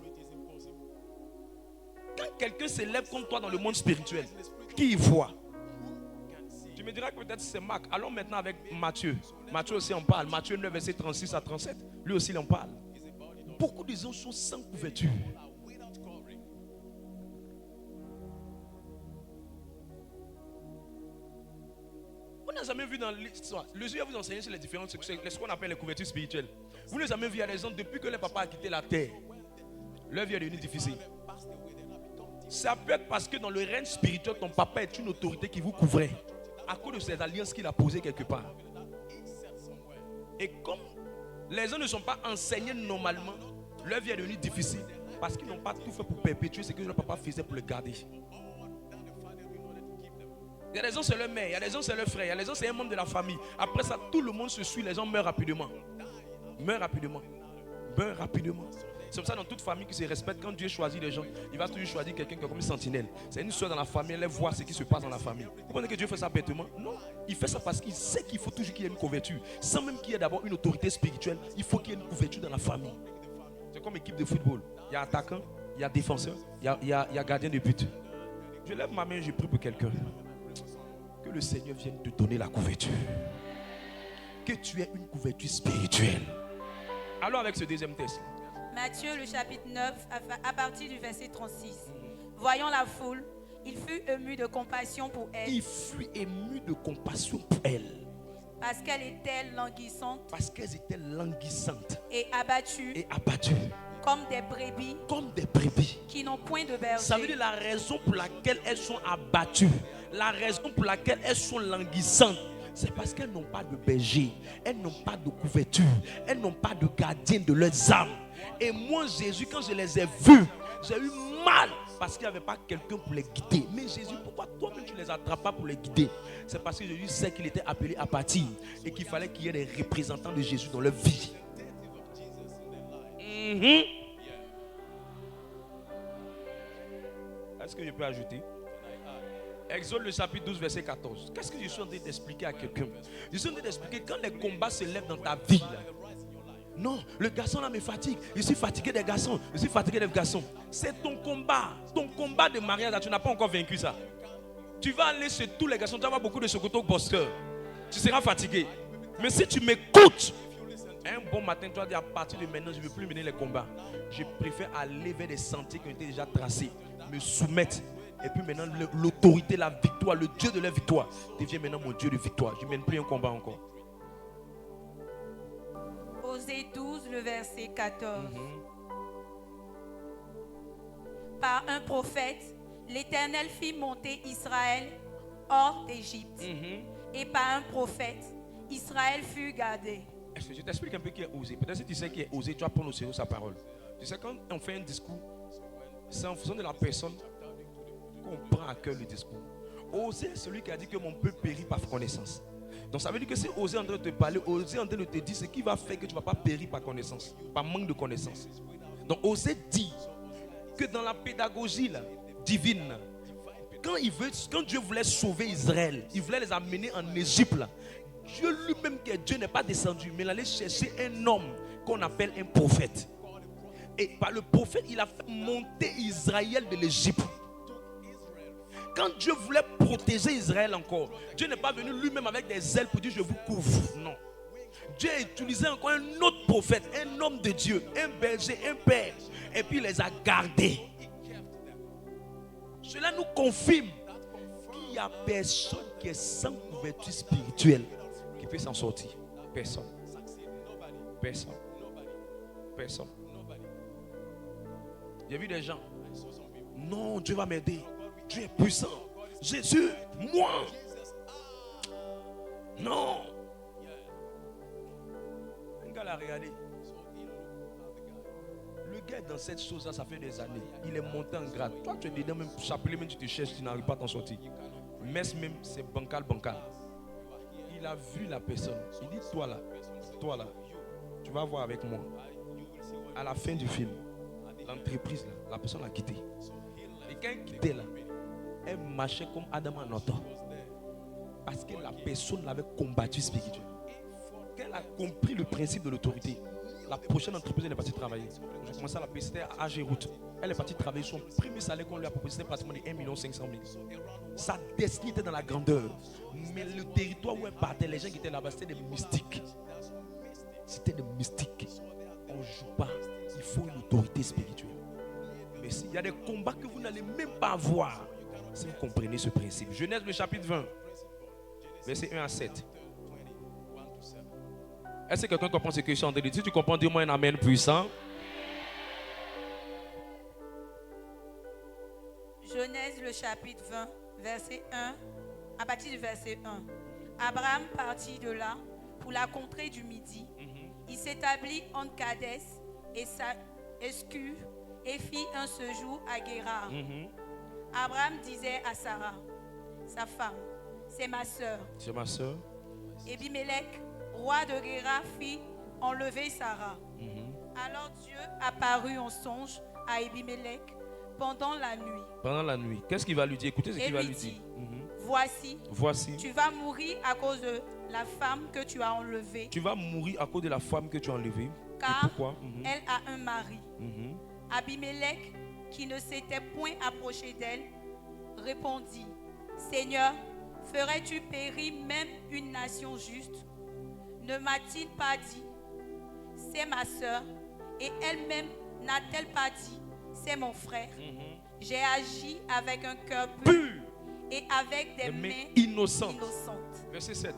Quand quelqu'un s'élève contre toi dans le monde spirituel, qui y voit? Tu me diras que peut-être c'est Marc. Allons maintenant avec Matthieu. Matthieu aussi en parle. Matthieu 9, verset 36 à 37. Lui aussi il en parle. Beaucoup de gens sont sans couverture. On n'a jamais vu dans l'histoire. Le Dieu va vous enseigner sur les différentes, ce qu'on appelle les couvertures spirituelles. Vous n'avez jamais vu, il y a des gens, depuis que le papa a quitté la terre, leur vie est devenue difficile. Ça peut être parce que dans le règne spirituel, ton papa est une autorité qui vous couvrait à cause de ces alliances qu'il a posées quelque part. Et comme les gens ne sont pas enseignés normalement, leur vie est devenue difficile parce qu'ils n'ont pas tout fait pour perpétuer ce que leur papa faisait pour le garder. Il y a des gens c'est leur mère, il y a des gens c'est leur frère, il y a des gens c'est un membre de la famille. Après ça, tout le monde se suit, les gens meurent rapidement. Meurent rapidement. Meurent rapidement. C'est comme ça dans toute famille qui se respecte, quand Dieu choisit les gens, il va toujours choisir quelqu'un qui est comme une sentinelle. C'est une soeur dans la famille, elle voit ce qui se passe dans la famille. Vous pensez que Dieu fait ça bêtement? Non. Il fait ça parce qu'il sait qu'il faut toujours qu'il y ait une couverture. Sans même qu'il y ait d'abord une autorité spirituelle, il faut qu'il y ait une couverture dans la famille. C'est comme équipe de football. Il y a attaquant, il y a défenseur, il y a gardien de but. Je lève ma main et je prie pour quelqu'un. Que le Seigneur vienne te donner la couverture. Que tu aies une couverture spirituelle. Allons avec ce deuxième test. Matthieu le chapitre 9 à partir du verset 36. Voyant la foule, il fut ému de compassion pour elle. Il fut ému de compassion pour elle. Parce qu'elle était languissante. Parce qu'elles étaient languissantes. Et abattues. Et abattues. Comme des brebis. Comme des brebis. Qui n'ont point de berger. Ça veut dire la raison pour laquelle elles sont abattues. La raison pour laquelle elles sont languissantes. C'est parce qu'elles n'ont pas de berger. Elles n'ont pas de couverture. Elles n'ont pas de gardien de leurs âmes. Et moi, Jésus, quand je les ai vus, j'ai eu mal parce qu'il n'y avait pas quelqu'un pour les guider. Mais Jésus, pourquoi toi-même tu ne les attrapes pas pour les guider? C'est parce que Jésus sait qu'il était appelé à partir et qu'il fallait qu'il y ait des représentants de Jésus dans leur vie. Est-ce que je peux ajouter? Exode le chapitre 12, verset 14. Qu'est-ce que je suis en train d'expliquer à quelqu'un? Je suis en train d'expliquer quand les combats se lèvent dans ta vie. Là. Non, le garçon là me fatigue. Je suis fatigué des garçons. Je suis fatigué des garçons. C'est ton combat. Ton combat de mariage là, tu n'as pas encore vaincu ça. Tu vas aller chez tous les garçons. Tu vas avoir beaucoup de Sokoto Bosker. Tu seras fatigué. Mais si tu m'écoutes, un bon matin, tu vas dire à partir de maintenant, je ne veux plus mener les combats. Je préfère aller vers des sentiers qui ont été déjà tracés. Me soumettre. Et puis maintenant, l'autorité, la victoire, le Dieu de la victoire devient maintenant mon Dieu de victoire. Je ne mène plus un combat encore. Osée 12, le verset 14. Par un prophète, l'Éternel fit monter Israël hors d'Égypte. Et par un prophète, Israël fut gardé. Je t'explique un peu qui est osé. Peut-être si tu sais qui est osé, tu vas prendre au sérieux sa parole. Tu sais, quand on fait un discours, c'est en fonction de la personne qu'on prend à cœur le discours. Osé est celui qui a dit que mon peuple périt par connaissance. Donc ça veut dire que c'est osé en train de te parler, osé en train de te dire ce qui va faire que tu ne vas pas périr par connaissance, par manque de connaissance. Donc osé dit que dans la pédagogie là, divine, quand Dieu voulait sauver Israël, il voulait les amener en Égypte là, Dieu lui-même, que Dieu n'est pas descendu, mais il allait chercher un homme qu'on appelle un prophète. Et par le prophète, il a fait monter Israël de l'Égypte. Quand Dieu voulait protéger Israël encore, Dieu n'est pas venu lui-même avec des ailes pour dire je vous couvre. Non. Dieu a utilisé encore un autre prophète, un homme de Dieu, un berger, un père. Et puis il les a gardés. Cela nous confirme qu'il n'y a personne qui est sans couverture spirituelle qui peut s'en sortir. Personne. Personne. Personne. J'ai vu des gens. Non, Dieu va m'aider. Dieu est puissant. Jésus, moi. Non. Un gars l'a regardé. Le gars dans cette chose-là, ça fait des années. Il est monté en grade. Toi, tu es dedans, même chapelet, même tu te cherches, tu n'arrives pas à t'en sortir. Messe même, c'est bancal. Il a vu la personne. Il dit, toi là, tu vas voir avec moi. À la fin du film, l'entreprise là, la personne l'a quitté. Et quand elle quittait là, elle marchait comme Adam en autant. Parce que la personne l'avait combattu spirituellement. Quand elle a compris le principe de l'autorité, la prochaine entreprise, elle est partie travailler. J'ai commencé à la payer, c'était à AG-Route. Elle est partie travailler. Son premier salaire qu'on lui a proposé, c'était pratiquement de 1 500 000. Sa destinée était dans la grandeur. Mais le territoire où elle partait, les gens qui étaient là-bas, c'était des mystiques. C'était des mystiques. On ne joue pas. Il faut une autorité spirituelle. Mais il y a des combats que vous n'allez même pas avoir si vous comprenez ce principe. Genèse le chapitre 20, verset 1 à 7. Est-ce que quelqu'un comprend ce que je suis en train de dire? Si tu comprends, dis-moi un amen puissant. Genèse le chapitre 20, verset 1, à partir du verset 1. Abraham partit de là pour la contrée du Midi. Il s'établit entre Kadès et Escu et fit un séjour à Guérar. Abraham disait à Sarah, sa femme, c'est ma sœur. C'est ma sœur. Abimelech, roi de Guérar, fit enlever Sarah. Alors Dieu apparut en songe à Abimelech pendant la nuit. Pendant la nuit. Qu'est-ce qu'il va lui dire? Écoutez ce qu'il va lui dire. Voici, tu vas mourir à cause de la femme que tu as enlevée. Tu vas mourir à cause de la femme que tu as enlevée. Car pourquoi? Elle a un mari. Abimelech, qui ne s'était point approché d'elle, répondit, Seigneur, ferais-tu périr même une nation juste? Ne m'a-t-il pas dit, c'est ma sœur, et elle-même n'a-t-elle pas dit, c'est mon frère? J'ai agi avec un cœur pur et avec des mains innocentes. Verset 7.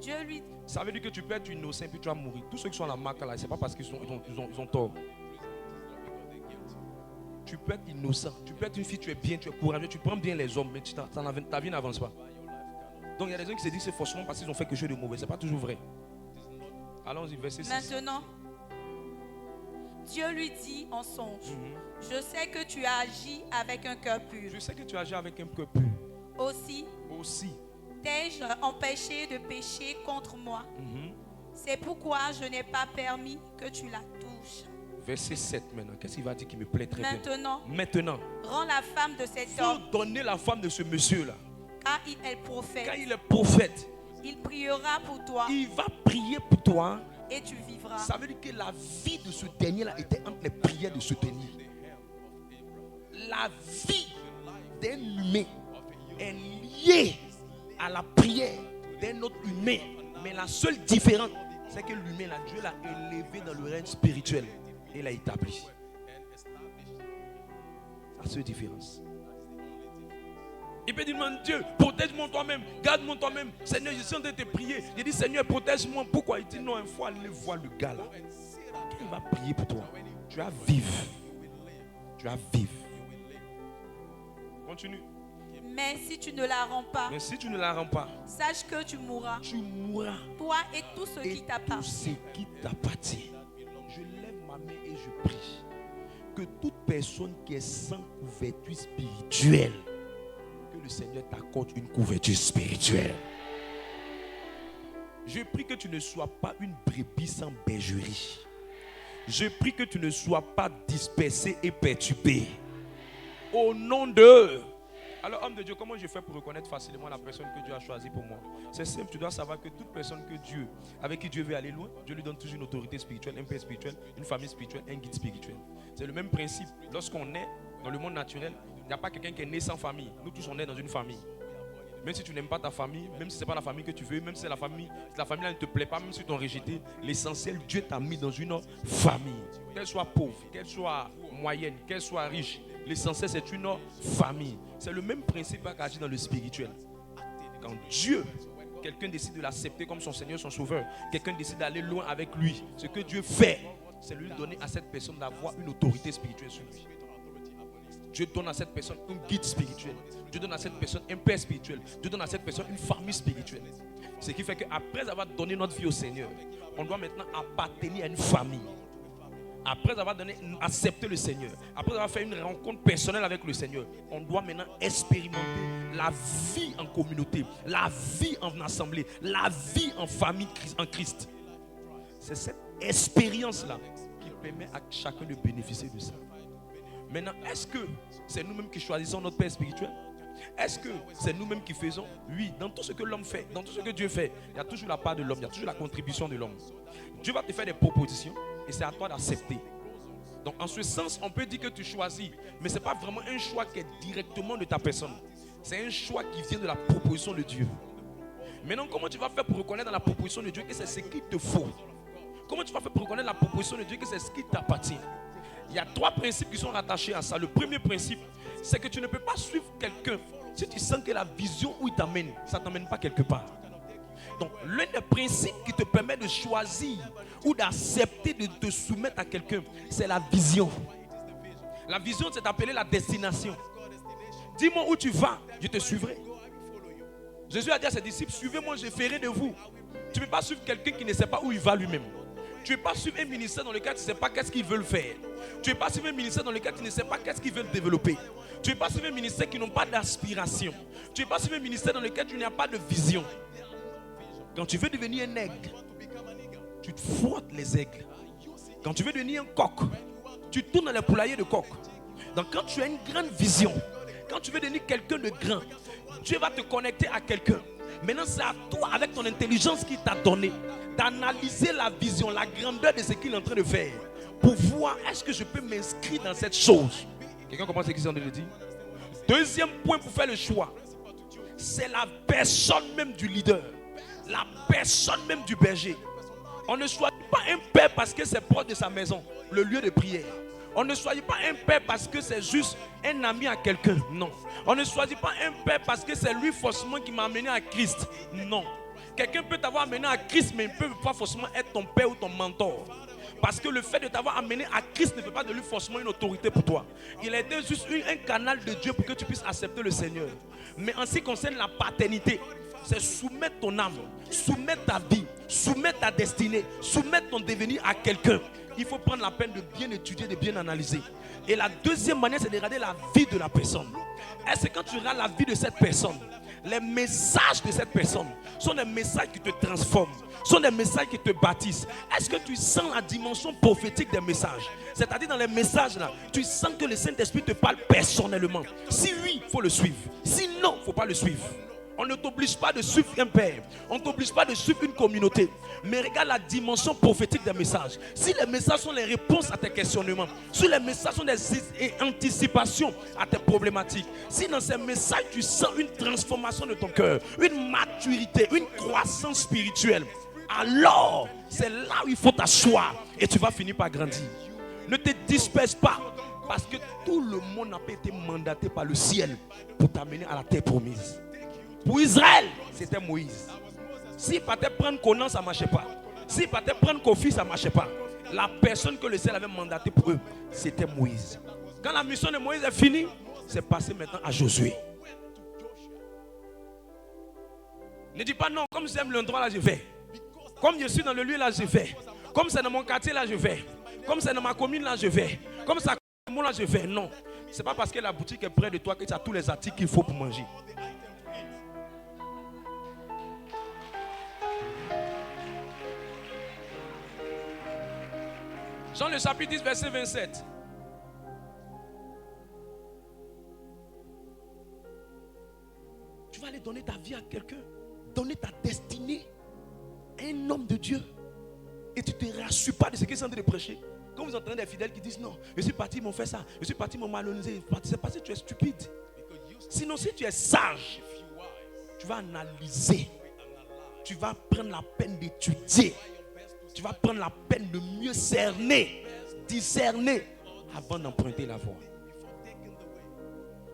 Dieu lui dit, ça veut dire que tu peux être innocent puis tu vas mourir. Tous ceux qui sont à la marque là, c'est pas parce qu'ils ont tort. Tu peux être innocent, tu peux être une fille, tu es bien, tu es courageux, tu prends bien les hommes, mais ta vie n'avance pas. Donc il y a des gens qui se disent que c'est forcément parce qu'ils ont fait quelque chose de mauvais. C'est pas toujours vrai. Allons-y, verset 6. Maintenant, Dieu lui dit en songe, je sais que tu as agi avec un cœur pur. Je sais que tu as agi avec un cœur pur. Aussi. T'ai-je empêché de pécher contre moi? C'est pourquoi je n'ai pas permis que tu la touches. Verset 7 maintenant. Qu'est-ce qu'il va dire qui me plaît très bien? Maintenant. Rends la femme de cet homme. Il faut donner la femme de ce monsieur-là. Car il est prophète. Car il est prophète. Il priera pour toi. Il va prier pour toi. Et tu vivras. Ça veut dire que la vie de ce dernier-là était entre les prières de ce dernier. La vie d'un humain est liée à la prière d'un autre humain. Mais la seule différence, c'est que l'humain, là, Dieu l'a élevé dans le règne spirituel et l'a établi. La seule différence. Il peut dire, mon Dieu, protège-moi toi-même, garde-moi toi-même. Seigneur, je suis en train de te prier. Il dit, Seigneur, protège-moi. Pourquoi? Il dit, non, il faut aller voir le gars là. Il va prier pour toi. Tu vas vivre. Tu vas vivre. Continue. Mais si tu ne la rends pas, Mais si tu ne la rends pas, sache que tu mourras, tu mourras. toi et tout ce Et qui tout t'appartient. ce qui t'appartient. Je lève ma main et je prie que toute personne qui est sans couverture spirituelle, que le Seigneur t'accorde une couverture spirituelle. Je prie que tu ne sois pas une brebis sans bergerie. Je prie que tu ne sois pas dispersé et perturbé. Au nom de... Alors, homme de Dieu, comment je fais pour reconnaître facilement la personne que Dieu a choisie pour moi? C'est simple, tu dois savoir que toute personne avec qui Dieu veut aller loin, Dieu lui donne toujours une autorité spirituelle, un père spirituel, une famille spirituelle, un guide spirituel. C'est le même principe. Lorsqu'on est dans le monde naturel, il n'y a pas quelqu'un qui est né sans famille. Nous tous, on est dans une famille. Même si tu n'aimes pas ta famille, même si ce n'est pas la famille que tu veux, même si la famille là ne te plaît pas, même si tu t'en rejeté, l'essentiel, Dieu t'a mis dans une famille. Qu'elle soit pauvre, qu'elle soit moyenne, qu'elle soit riche, l'essentiel c'est une famille. C'est le même principe qui agit dans le spirituel. Quand Dieu, quelqu'un décide de l'accepter comme son Seigneur, son Sauveur, quelqu'un décide d'aller loin avec lui, ce que Dieu fait, c'est lui donner à cette personne d'avoir une autorité spirituelle sur lui. Dieu donne à cette personne un guide spirituel. Dieu donne à cette personne un père spirituel. Dieu donne à cette personne une famille spirituelle. Ce qui fait qu'après avoir donné notre vie au Seigneur, on doit maintenant appartenir à une famille. Après avoir accepté le Seigneur, après avoir fait une rencontre personnelle avec le Seigneur, on doit maintenant expérimenter la vie en communauté, la vie en assemblée, la vie en famille en Christ. C'est cette expérience-là qui permet à chacun de bénéficier de ça. Maintenant, est-ce que c'est nous-mêmes qui choisissons notre père spirituel? Est-ce que c'est nous-mêmes qui faisons? Oui, dans tout ce que l'homme fait, dans tout ce que Dieu fait, il y a toujours la part de l'homme, il y a toujours la contribution de l'homme. Dieu va te faire des propositions et c'est à toi d'accepter. Donc en ce sens, on peut dire que tu choisis, mais ce n'est pas vraiment un choix qui est directement de ta personne. C'est un choix qui vient de la proposition de Dieu. Maintenant, comment tu vas faire pour reconnaître dans la proposition de Dieu que c'est ce qu'il te faut? Comment tu vas faire pour reconnaître la proposition de Dieu que c'est ce qui t'appartient? Il y a 3 principes qui sont rattachés à ça. Le premier principe, c'est que tu ne peux pas suivre quelqu'un si tu sens que la vision où il t'amène, ça ne t'amène pas quelque part. Donc, l'un des principes qui te permet de choisir ou d'accepter de te soumettre à quelqu'un, c'est la vision. La vision, c'est d'appeler la destination. Dis-moi où tu vas, je te suivrai. Jésus a dit à ses disciples, suivez-moi, je ferai de vous. Tu ne peux pas suivre quelqu'un qui ne sait pas où il va lui-même. Tu ne peux pas suivre un ministère dans lequel tu ne sais pas qu'est-ce qu'ils veulent faire. Tu ne peux pas suivre un ministère dans lequel tu ne sais pas qu'est-ce qu'ils veulent développer. Tu ne peux pas suivre un ministère qui n'ont pas d'aspiration. Tu ne peux pas suivre un ministère dans lequel tu n'as pas de vision. Quand tu veux devenir un aigle, tu te frottes les aigles. Quand tu veux devenir un coq, tu tournes dans les poulaillers de coq. Donc quand tu as une grande vision, quand tu veux devenir quelqu'un de grand, Dieu va te connecter à quelqu'un. Maintenant, c'est à toi, avec ton intelligence qu'il t'a donné, d'analyser la vision, la grandeur de ce qu'il est en train de faire, pour voir est-ce que je peux m'inscrire dans cette chose. Quelqu'un comprend ce qu'il est en train de dire? Deuxième point pour faire le choix, c'est la personne même du leader, la personne même du berger. On ne choisit pas un père parce que c'est proche de sa maison, le lieu de prière. On ne choisit pas un père parce que c'est juste un ami à quelqu'un. Non. On ne choisit pas un père parce que c'est lui forcément qui m'a amené à Christ. Non. Quelqu'un peut t'avoir amené à Christ, mais il ne peut pas forcément être ton père ou ton mentor. Parce que le fait de t'avoir amené à Christ ne fait pas de lui forcément une autorité pour toi. Il a été juste un canal de Dieu pour que tu puisses accepter le Seigneur. Mais en ce qui concerne la paternité, c'est soumettre ton âme, soumettre ta vie, soumettre ta destinée, soumettre ton devenir à quelqu'un. Il faut prendre la peine de bien étudier, de bien analyser. Et la deuxième manière, c'est de regarder la vie de la personne. Est-ce que quand tu regardes la vie de cette personne, les messages de cette personne sont des messages qui te transforment, sont des messages qui te bâtissent? Est-ce que tu sens la dimension prophétique des messages? C'est-à-dire dans les messages là, tu sens que le Saint-Esprit te parle personnellement. Si oui, il faut le suivre. Si non, il ne faut pas le suivre. On ne t'oblige pas de suivre un père. On ne t'oblige pas de suivre une communauté. Mais regarde la dimension prophétique des messages. Si les messages sont les réponses à tes questionnements, si les messages sont des anticipations à tes problématiques, si dans ces messages tu sens une transformation de ton cœur, une maturité, une croissance spirituelle, alors c'est là où il faut t'asseoir et tu vas finir par grandir. Ne te disperse pas, parce que tout le monde n'a pas été mandaté par le ciel pour t'amener à la terre promise. Pour Israël, c'était Moïse. S'il partait prendre Conan, ça ne marchait pas. S'il partait prendre Kofi, ça ne marchait pas. La personne que le ciel avait mandaté pour eux, c'était Moïse. Quand la mission de Moïse est finie, c'est passé maintenant à Josué. Ne dis pas non, comme j'aime l'endroit là, je vais. Comme je suis dans le lieu là, je vais. Comme c'est dans mon quartier là, je vais. Comme c'est dans ma commune là, je vais. Comme ça, là, je vais. Non. C'est pas parce que la boutique est près de toi que tu as tous les articles qu'il faut pour manger. Jean le chapitre 10, verset 27. Tu vas aller donner ta vie à quelqu'un, donner ta destinée à un homme de Dieu. Et tu ne te rassures pas de ce qu'ils sont en train de prêcher. Quand vous entendez des fidèles qui disent non, je suis parti, ils m'ont fait ça, je suis parti, ils m'ont malhonnêté. C'est parce que tu es stupide. Sinon, si tu es sage, tu vas analyser. Tu vas prendre la peine d'étudier. Tu vas prendre la peine de mieux cerner, discerner avant d'emprunter la voie.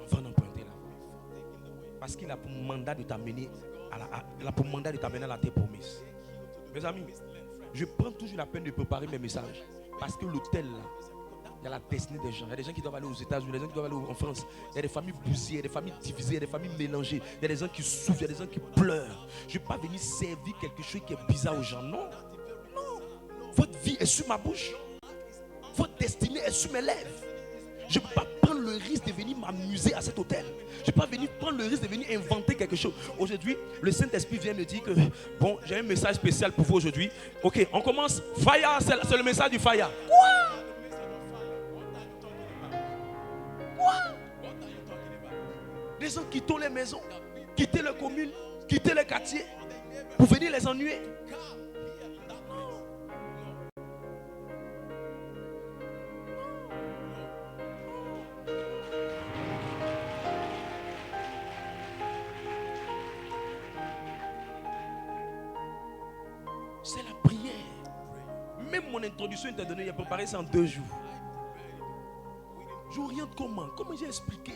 Avant d'emprunter la voie. Parce qu'il a pour mandat de t'amener à la terre promise. Mes amis, je prends toujours la peine de préparer mes messages. Parce que l'hôtel là, il y a la destinée des gens. Il y a des gens qui doivent aller aux États-Unis, il y a des gens qui doivent aller en France. Il y a des familles bousillées, il y a des familles divisées, il y a des familles mélangées. Il y a des gens qui souffrent, il y a des gens qui pleurent. Je ne vais pas venir servir quelque chose qui est bizarre aux gens. Non. Non. Votre vie est sur ma bouche. Votre destinée est sur mes lèvres. Je ne peux pas prendre le risque de venir m'amuser à cet hôtel. Je ne peux pas venir prendre le risque de venir inventer quelque chose. Aujourd'hui, le Saint-Esprit vient me dire que bon, j'ai un message spécial pour vous aujourd'hui. Ok, on commence. Fire, c'est le message du fire. Quoi? Les gens quittent les maisons, quitter les communes, quitter les quartiers pour venir les ennuyer. C'est la prière. Même mon introduction était donnée, j'ai préparé ça en 2 jours. Je oriente comment j'ai expliqué?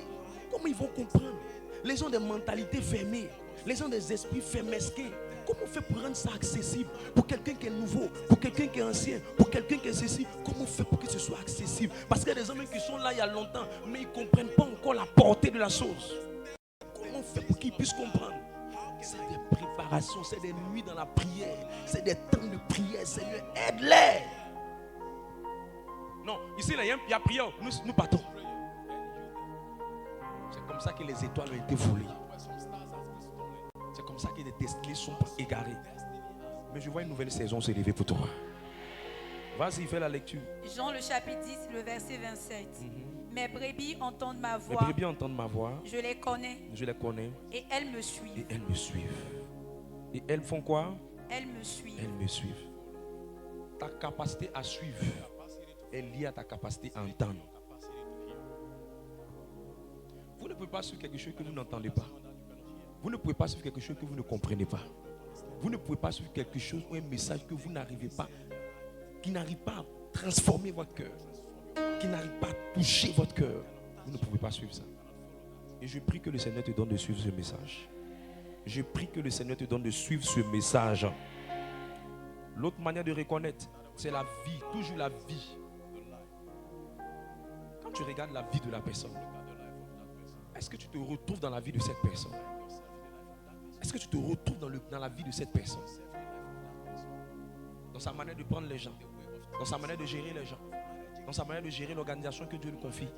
Comment ils vont comprendre? Les gens des mentalités fermées, les gens des esprits fermesqués. Comment on fait pour rendre ça accessible? Pour quelqu'un qui est nouveau, pour quelqu'un qui est ancien, pour quelqu'un qui est ceci. Comment on fait pour que ce soit accessible? Parce qu'il y a des hommes qui sont là il y a longtemps, mais ils ne comprennent pas encore la portée de la chose. Comment on fait pour qu'ils puissent comprendre? C'est des préparations, c'est des nuits dans la prière, c'est des temps de prière. Seigneur, aide-les. Non, ici, il y a prière, nous partons. C'est comme ça que les étoiles ont été volées. C'est comme ça que les destinées sont égarées. Mais je vois une nouvelle saison se lever pour toi. Vas-y, fais la lecture. Jean le chapitre 10, le verset 27. Mes brebis entendent ma voix. Mes brebis entendent ma voix. Je les connais. Je les connais. Et elles me suivent. Et elles me suivent. Et elles font quoi? Elles me suivent. Elles me suivent. Ta capacité à suivre est liée à ta capacité à entendre. Vous ne pouvez pas suivre quelque chose que vous n'entendez pas. Vous ne pouvez pas suivre quelque chose que vous ne comprenez pas. Vous ne pouvez pas suivre quelque chose ou un message que vous n'arrivez pas, qui n'arrive pas à transformer votre cœur, qui n'arrive pas à toucher votre cœur. Vous ne pouvez pas suivre ça. Et je prie que le Seigneur te donne de suivre ce message. Je prie que le Seigneur te donne de suivre ce message. L'autre manière de reconnaître, c'est la vie, toujours la vie. Quand tu regardes la vie de la personne, est-ce que tu te retrouves dans la vie de cette personne? Est-ce que tu te retrouves dans la vie de cette personne? Dans sa manière de prendre les gens, dans sa manière de gérer les gens, dans sa manière de gérer l'organisation que Dieu lui confie,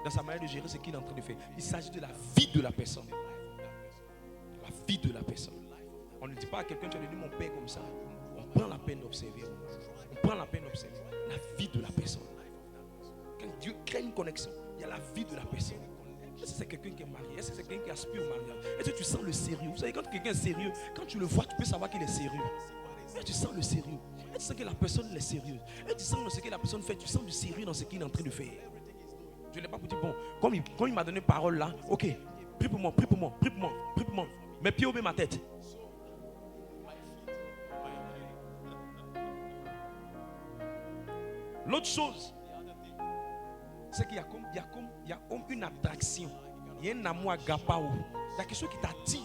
dans sa manière de gérer ce qu'il est en train de faire. Il s'agit de la vie de la personne. La vie de la personne. On ne dit pas à quelqu'un, tu as donné mon père comme ça. On prend la peine d'observer. On prend la peine d'observer la vie de la personne. Quand Dieu crée une connexion, il y a la vie de la personne. Est-ce que c'est quelqu'un qui est marié? Est-ce que c'est quelqu'un qui aspire au mariage? Est-ce que tu sens le sérieux? Vous savez, quand quelqu'un est sérieux, quand tu le vois, tu peux savoir qu'il est sérieux. Est-ce que tu sens le sérieux? Est-ce que tu sens que la personne est sérieuse? Est-ce que tu sens ce que la personne fait? Tu sens du sérieux dans ce qu'il est en train de faire. Je ne l'ai pas pour dire, bon, comme il m'a donné parole là, ok, prie pour moi, prie pour moi, prie pour moi, prie pour moi. Mes pieds au ma tête. L'autre chose, c'est qu'il y a comme une attraction. Il y a un amour agapao. Il y a quelque chose qui t'attire.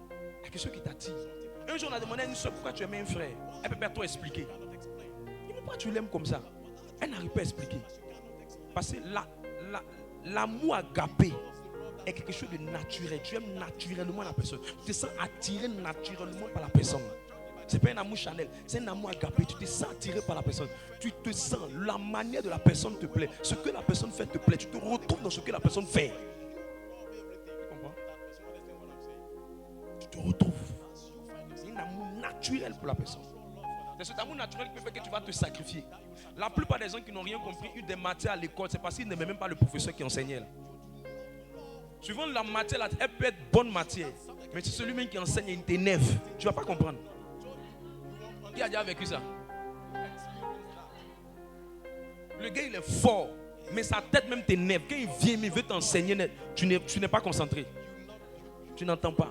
Il y a quelque chose qui t'attire. Un jour, on a demandé à une soeur pourquoi tu aimais un frère. Elle peut pas toi expliquer. Il dit pourquoi tu l'aimes comme ça. Elle n'arrive pas à expliquer. Parce que l'amour agapé est quelque chose de naturel. Tu aimes naturellement la personne. Tu te sens attiré naturellement par la personne. Ce n'est pas un amour Chanel, c'est un amour agapé. Tu te sens attiré par la personne. Tu te sens, la manière de la personne te plaît. Ce que la personne fait te plaît. Tu te retrouves dans ce que la personne fait. Tu comprends? Tu te retrouves. C'est un amour naturel pour la personne. C'est cet amour naturel qui peut faire que tu vas te sacrifier. La plupart des gens qui n'ont rien compris, eu des matières à l'école, c'est parce qu'ils n'aimaient même pas le professeur qui enseignait. Souvent la matière, elle peut être bonne matière. Mais si celui-même qui enseigne, il t'énerve, tu ne vas pas comprendre. Qui a déjà vécu ça? Le gars il est fort, mais sa tête même t'énerve. Quand il vient, il veut t'enseigner, tu n'es pas concentré. Tu n'entends pas.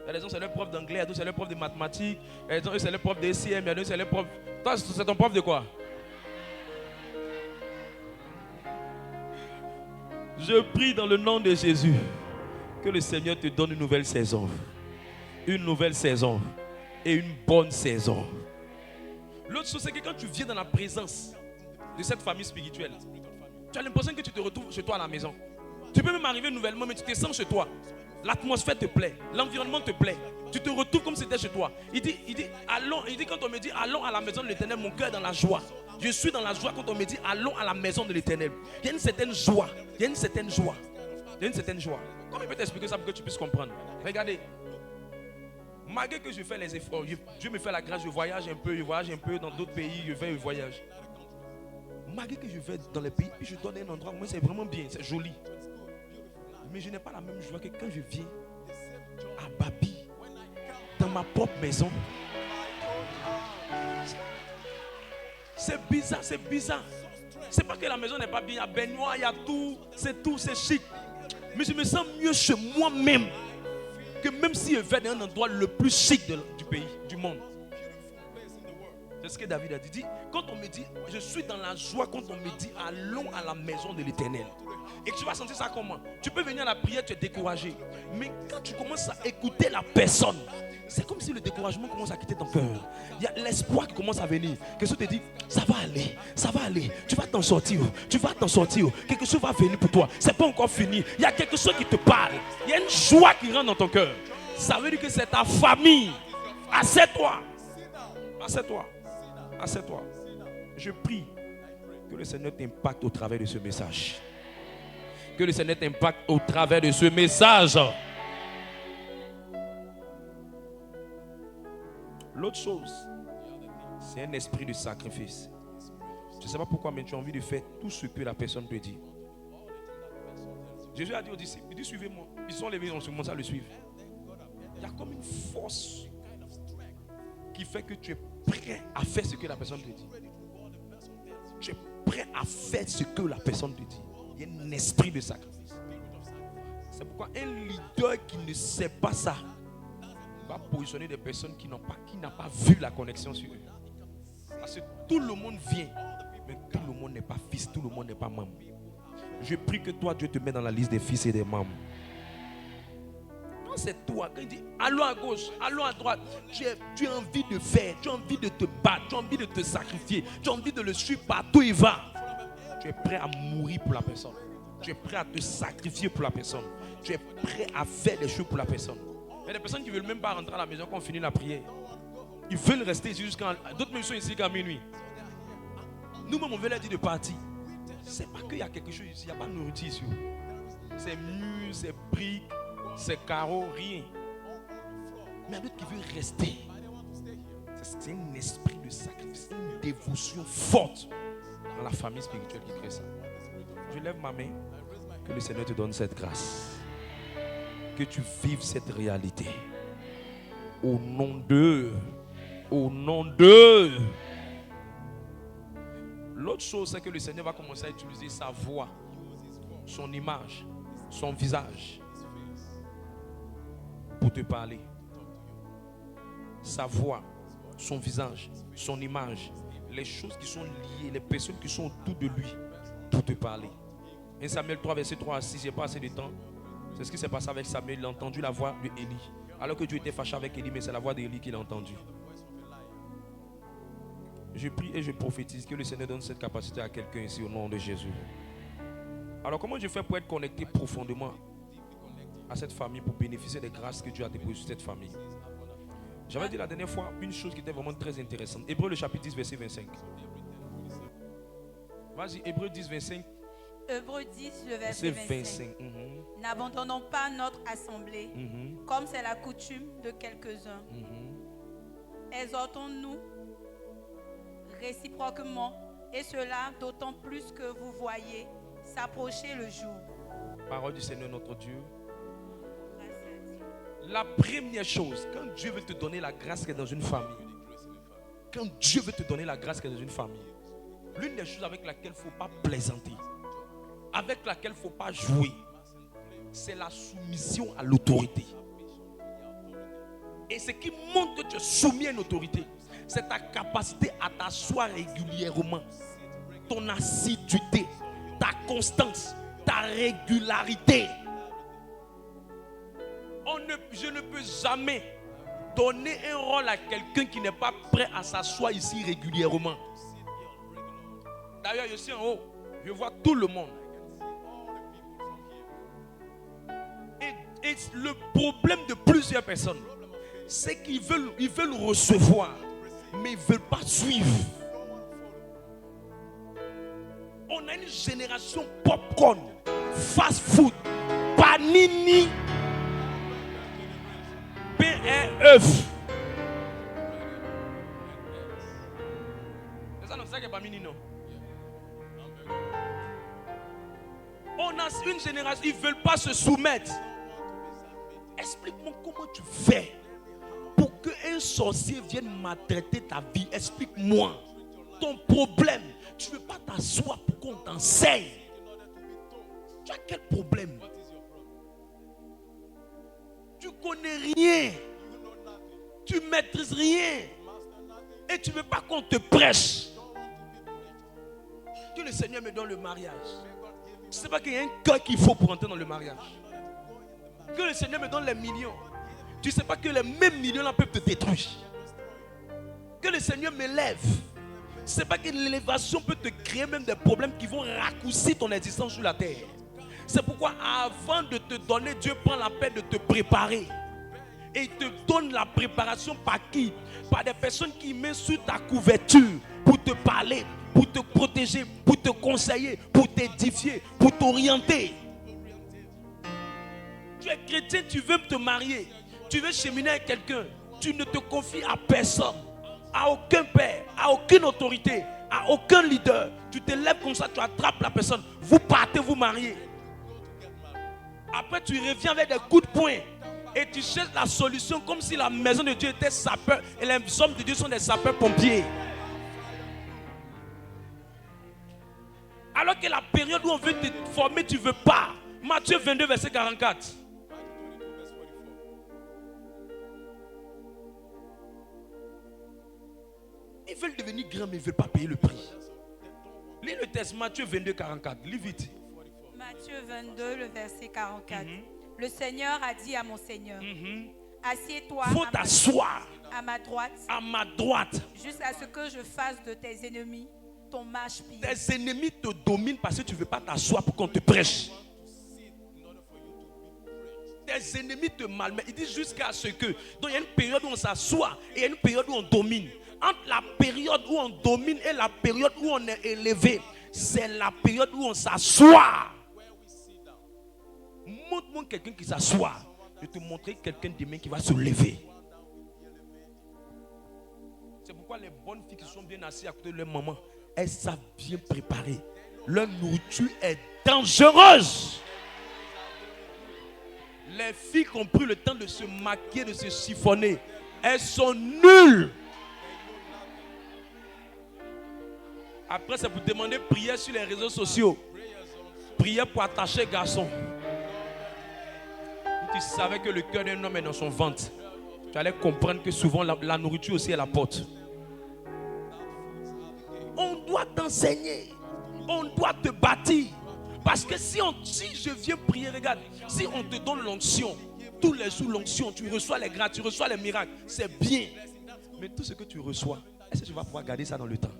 Il y a des gens, c'est leur prof d'anglais, il y a d'autres, c'est leur prof de mathématiques, il y a des gens, c'est leur prof de SCM, il y a d'autres, c'est leur prof. Toi, c'est ton prof de quoi? Je prie dans le nom de Jésus que le Seigneur te donne une nouvelle saison. Une nouvelle saison. Et une bonne saison. L'autre chose, c'est que quand tu viens dans la présence de cette famille spirituelle, tu as l'impression que tu te retrouves chez toi à la maison. Tu peux même arriver nouvellement, mais tu te sens chez toi. L'atmosphère te plaît, l'environnement te plaît. Tu te retrouves comme si c'était chez toi. Il dit, allons, il dit quand on me dit allons à la maison de l'Éternel, mon cœur est dans la joie. Je suis dans la joie quand on me dit allons à la maison de l'Éternel. Il y a une certaine joie. Il y a une certaine joie. Il y a une certaine joie. Comment je peux t'expliquer ça pour que tu puisses comprendre? Regardez. Malgré que je fais les efforts, Dieu me fait la grâce, je voyage un peu dans d'autres pays, je vais, je voyage. Malgré que je vais dans les pays, puis je donne un endroit où c'est vraiment bien, c'est joli. Mais je n'ai pas la même joie que quand je viens à Babi, dans ma propre maison. C'est bizarre, c'est bizarre. C'est pas que la maison n'est pas bien, il y a baignoire, il y a tout, c'est chic. Mais je me sens mieux chez moi-même que même si je vais dans un endroit le plus chic du pays, du monde. C'est ce que David a dit. Il dit, quand on me dit, je suis dans la joie quand on me dit, allons à la maison de l'Éternel. Et tu vas sentir ça comment? Tu peux venir à la prière, tu es découragé. Mais quand tu commences à écouter la personne, c'est comme si le découragement commence à quitter ton cœur. Il y a l'espoir qui commence à venir. Quelque chose te dit, ça va aller. Tu vas t'en sortir. Quelque chose va venir pour toi. C'est pas encore fini. Il y a quelque chose qui te parle. Il y a une joie qui rentre dans ton cœur. Ça veut dire que c'est ta famille. Assieds-toi. Je prie que le Seigneur t'impacte au travers de ce message. Que le Seigneur t'impacte au travers de ce message. L'autre chose, c'est un esprit de sacrifice. Je ne sais pas pourquoi, mais tu as envie de faire tout ce que la personne te dit. Jésus a dit aux disciples, il dit suivez-moi. Ils sont levés, on commence à le suivre. Il y a comme une force qui fait que tu es prêt à faire ce que la personne te dit. Tu es prêt à faire ce que la personne te dit. Il y a un esprit de sacrifice. C'est pourquoi un leader qui ne sait pas ça va positionner des personnes qui n'ont pas vu la connexion sur eux. Parce que tout le monde vient, mais tout le monde n'est pas fils, tout le monde n'est pas membre. Je prie que toi, Dieu te met dans la liste des fils et des membres. Quand c'est toi, quand il dit allons à gauche, allons à droite, tu as envie de faire, tu as envie de te battre, tu as envie de te sacrifier, tu as envie de le suivre partout où il va. Tu es prêt à mourir pour la personne. Tu es prêt à te sacrifier pour la personne. Tu es prêt à faire des choses pour la personne. Il y a des personnes qui ne veulent même pas rentrer à la maison quand on finit la prière. Ils veulent rester ici jusqu'à... D'autres même sont ici qu'à minuit. Nous-mêmes, on veut leur dire de partir. C'est pas qu'il y a quelque chose ici. Il n'y a pas de nourriture ici. C'est murs, c'est briques, c'est carreaux, rien. Mais il y a d'autres qui veulent rester. C'est un esprit de sacrifice, une dévotion forte dans la famille spirituelle qui crée ça. Je lève ma main. Que le Seigneur te donne cette grâce. Que tu vives cette réalité. Au nom d'eux. Au nom d'eux. L'autre chose, c'est que le Seigneur va commencer à utiliser sa voix, son image, son visage pour te parler. Sa voix, son visage, son image, les choses qui sont liées, les personnes qui sont autour de lui pour te parler. 1 Samuel 3, verset 3 à 6, j'ai pas assez de temps. C'est ce qui s'est passé avec Samuel. Il a entendu la voix de Élie. Alors que Dieu était fâché avec Élie, mais c'est la voix d'Élie qu'il a entendue. Je prie et je prophétise que le Seigneur donne cette capacité à quelqu'un ici au nom de Jésus. Alors comment je fais pour être connecté profondément à cette famille, pour bénéficier des grâces que Dieu a déposées sur cette famille? J'avais dit la dernière fois une chose qui était vraiment très intéressante. Hébreux le chapitre 10 verset 25. Vas-y, Hébreux 10 25. Hébreux 10 le verset 25. N'abandonnons pas notre assemblée, comme c'est la coutume de quelques-uns. Exhortons-nous réciproquement, et cela d'autant plus que vous voyez s'approcher le jour. Parole du Seigneur notre Dieu. La première chose, quand Dieu veut te donner la grâce qui est dans une famille, quand Dieu veut te donner la grâce qui est dans une famille, l'une des choses avec laquelle il ne faut pas plaisanter, avec laquelle il ne faut pas jouer, c'est la soumission à l'autorité. Et ce qui montre que tu es soumis à une autorité, c'est ta capacité à t'asseoir régulièrement, ton assiduité, ta constance, ta régularité. Je ne peux jamais donner un rôle à quelqu'un qui n'est pas prêt à s'asseoir ici régulièrement. D'ailleurs, je suis en haut, je vois tout le monde. Et le problème de plusieurs personnes, c'est qu'ils veulent recevoir, mais ils ne veulent pas suivre. On a une génération popcorn, fast food, panini, PRF. C'est ça, non, c'est ça qui est panini, non? On a une génération, ils ne veulent pas se soumettre. Explique-moi comment tu fais pour qu'un sorcier vienne maltraiter ta vie. Explique-moi ton problème. Tu ne veux pas t'asseoir pour qu'on t'enseigne. Tu as quel problème? Tu ne connais rien. Tu ne maîtrises rien. Et tu ne veux pas qu'on te prêche. Que le Seigneur me donne le mariage. Tu ne sais pas qu'il y a un cœur qu'il faut pour entrer dans le mariage. Que le Seigneur me donne les millions. Tu ne sais pas que les mêmes millions là peuvent te détruire. Que le Seigneur m'élève. Tu ne sais pas que l'élévation peut te créer même des problèmes qui vont raccourcir ton existence sur la terre. C'est pourquoi avant de te donner, Dieu prend la peine de te préparer. Et il te donne la préparation par qui? Par des personnes qui mettent sur ta couverture pour te parler, pour te protéger, pour te conseiller, pour t'édifier, pour t'orienter. Tu es chrétien, tu veux te marier, tu veux cheminer avec quelqu'un, tu ne te confies à personne, à aucun père, à aucune autorité, à aucun leader. Tu te lèves comme ça, tu attrapes la personne, vous partez vous marier. Après tu reviens avec des coups de poing et tu cherches la solution comme si la maison de Dieu était sapeur et les hommes de Dieu sont des sapeurs-pompiers. Alors que la période où on veut te former, tu ne veux pas. Matthieu 22, verset 44. Ils veulent devenir grands, mais ils ne veulent pas payer le prix. Lis le texte, Matthieu 22, 44. Lis vite. Matthieu 22, le verset 44. Le Seigneur a dit à mon Seigneur, assieds-toi faut t'asseoir à ma droite, jusqu'à ce que je fasse de tes ennemis ton marchepied. Tes ennemis te dominent parce que tu ne veux pas t'asseoir pour qu'on te prêche. Tes ennemis te malmènent. Il dit jusqu'à ce que. Donc il y a une période où on s'assoit et il y a une période où on domine. Entre la période où on domine et la période où on est élevé, c'est la période où on s'assoit. Montre-moi quelqu'un qui s'assoit. Je vais te montrer quelqu'un demain qui va se lever. C'est pourquoi les bonnes filles qui sont bien assises à côté de leur maman, elles savent bien préparer. Leur nourriture est dangereuse. Les filles qui ont pris le temps de se maquiller, de se chiffonner, elles sont nulles. Après, c'est pour demander prière sur les réseaux sociaux. Prière pour attacher garçon. Tu savais que le cœur d'un homme est dans son ventre. Tu allais comprendre que souvent la nourriture aussi est la porte. On doit t'enseigner. On doit te bâtir. Parce que si je viens prier, regarde, si on te donne l'onction, tous les jours l'onction, tu reçois les grâces, tu reçois les miracles, c'est bien. Mais tout ce que tu reçois, est-ce que tu vas pouvoir garder ça dans le temps?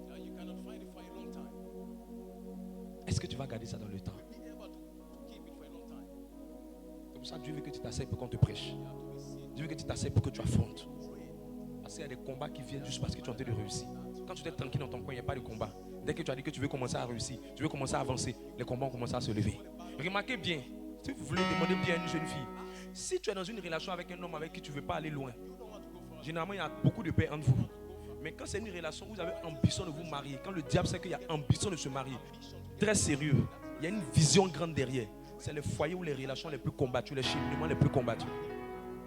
Est-ce que tu vas garder ça dans le temps? ça, Dieu veut que tu t'asseyes pour qu'on te prêche. Dieu veut que tu t'asseyes pour que tu affrontes. Parce qu'il y a des combats qui viennent juste parce que tu es en train de réussir. Quand tu es tranquille dans ton coin, il n'y a pas de combat. Dès que tu as dit que tu veux commencer à réussir, tu veux commencer à avancer, les combats ont commencé à se lever. Remarquez bien, si vous voulez demander bien à une jeune fille, si tu es dans une relation avec un homme avec qui tu ne veux pas aller loin, généralement il y a beaucoup de paix entre vous. Mais quand c'est une relation où vous avez ambition de vous marier, quand le diable sait qu'il y a ambition de se marier, très sérieux, il y a une vision grande derrière. C'est le foyer où les relations les plus combattues, les cheminements les plus combattus.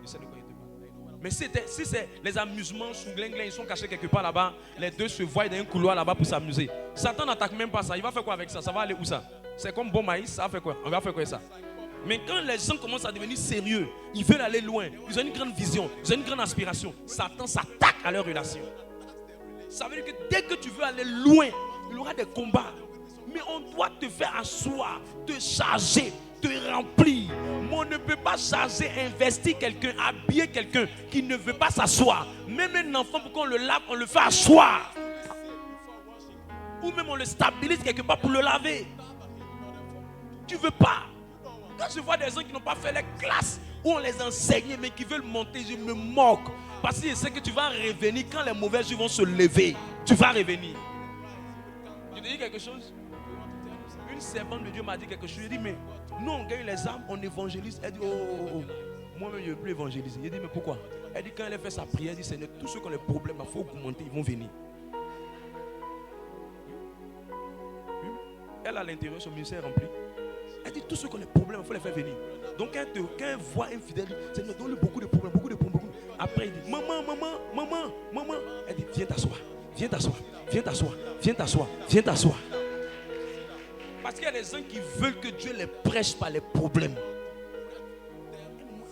Je sais de quoi il te parle. Mais si c'est les amusements sous gling-gling, ils sont cachés quelque part là-bas, les deux se voient dans un couloir là-bas pour s'amuser. Satan n'attaque même pas ça. Il va faire quoi avec ça? Ça va aller où ça? C'est comme bon maïs, ça va faire quoi? On va faire quoi ça? Mais quand les gens commencent à devenir sérieux, ils veulent aller loin, ils ont une grande vision, ils ont une grande aspiration, Satan s'attaque à leur relation. Ça veut dire que dès que tu veux aller loin, il y aura des combats. Mais on doit te faire asseoir, te charger, te remplir. Mais on ne peut pas charger, investir quelqu'un, habiller quelqu'un qui ne veut pas s'asseoir. Même un enfant, pour qu'on le lave, on le fait asseoir. Ou même on le stabilise quelque part pour le laver. Tu ne veux pas. Quand je vois des gens qui n'ont pas fait les classes, où on les enseigne, mais qui veulent monter, je me moque. Parce que je sais que tu vas revenir quand les mauvais jours vont se lever. Tu vas revenir. Je te dis quelque chose. Une servante de Dieu m'a dit quelque chose. Je dis, mais nous on gagne les âmes, on évangélise. Elle dit, oh. Moi-même je ne veux plus évangéliser. Je dis, mais pourquoi? Elle dit, quand elle a fait sa prière, elle dit, Seigneur, tous ceux qui ont les problèmes, il faut augmenter, ils vont venir. Elle a l'intérieur, son ministère rempli. Elle dit, tous ceux qui ont les problèmes, il faut les faire venir. Donc quand elle voit un fidèle, Seigneur, donne-lui beaucoup de problèmes, beaucoup de problèmes. Après, il dit, maman. Elle dit, viens t'asseoir. Parce qu'il y a des gens qui veulent que Dieu les prêche par les problèmes.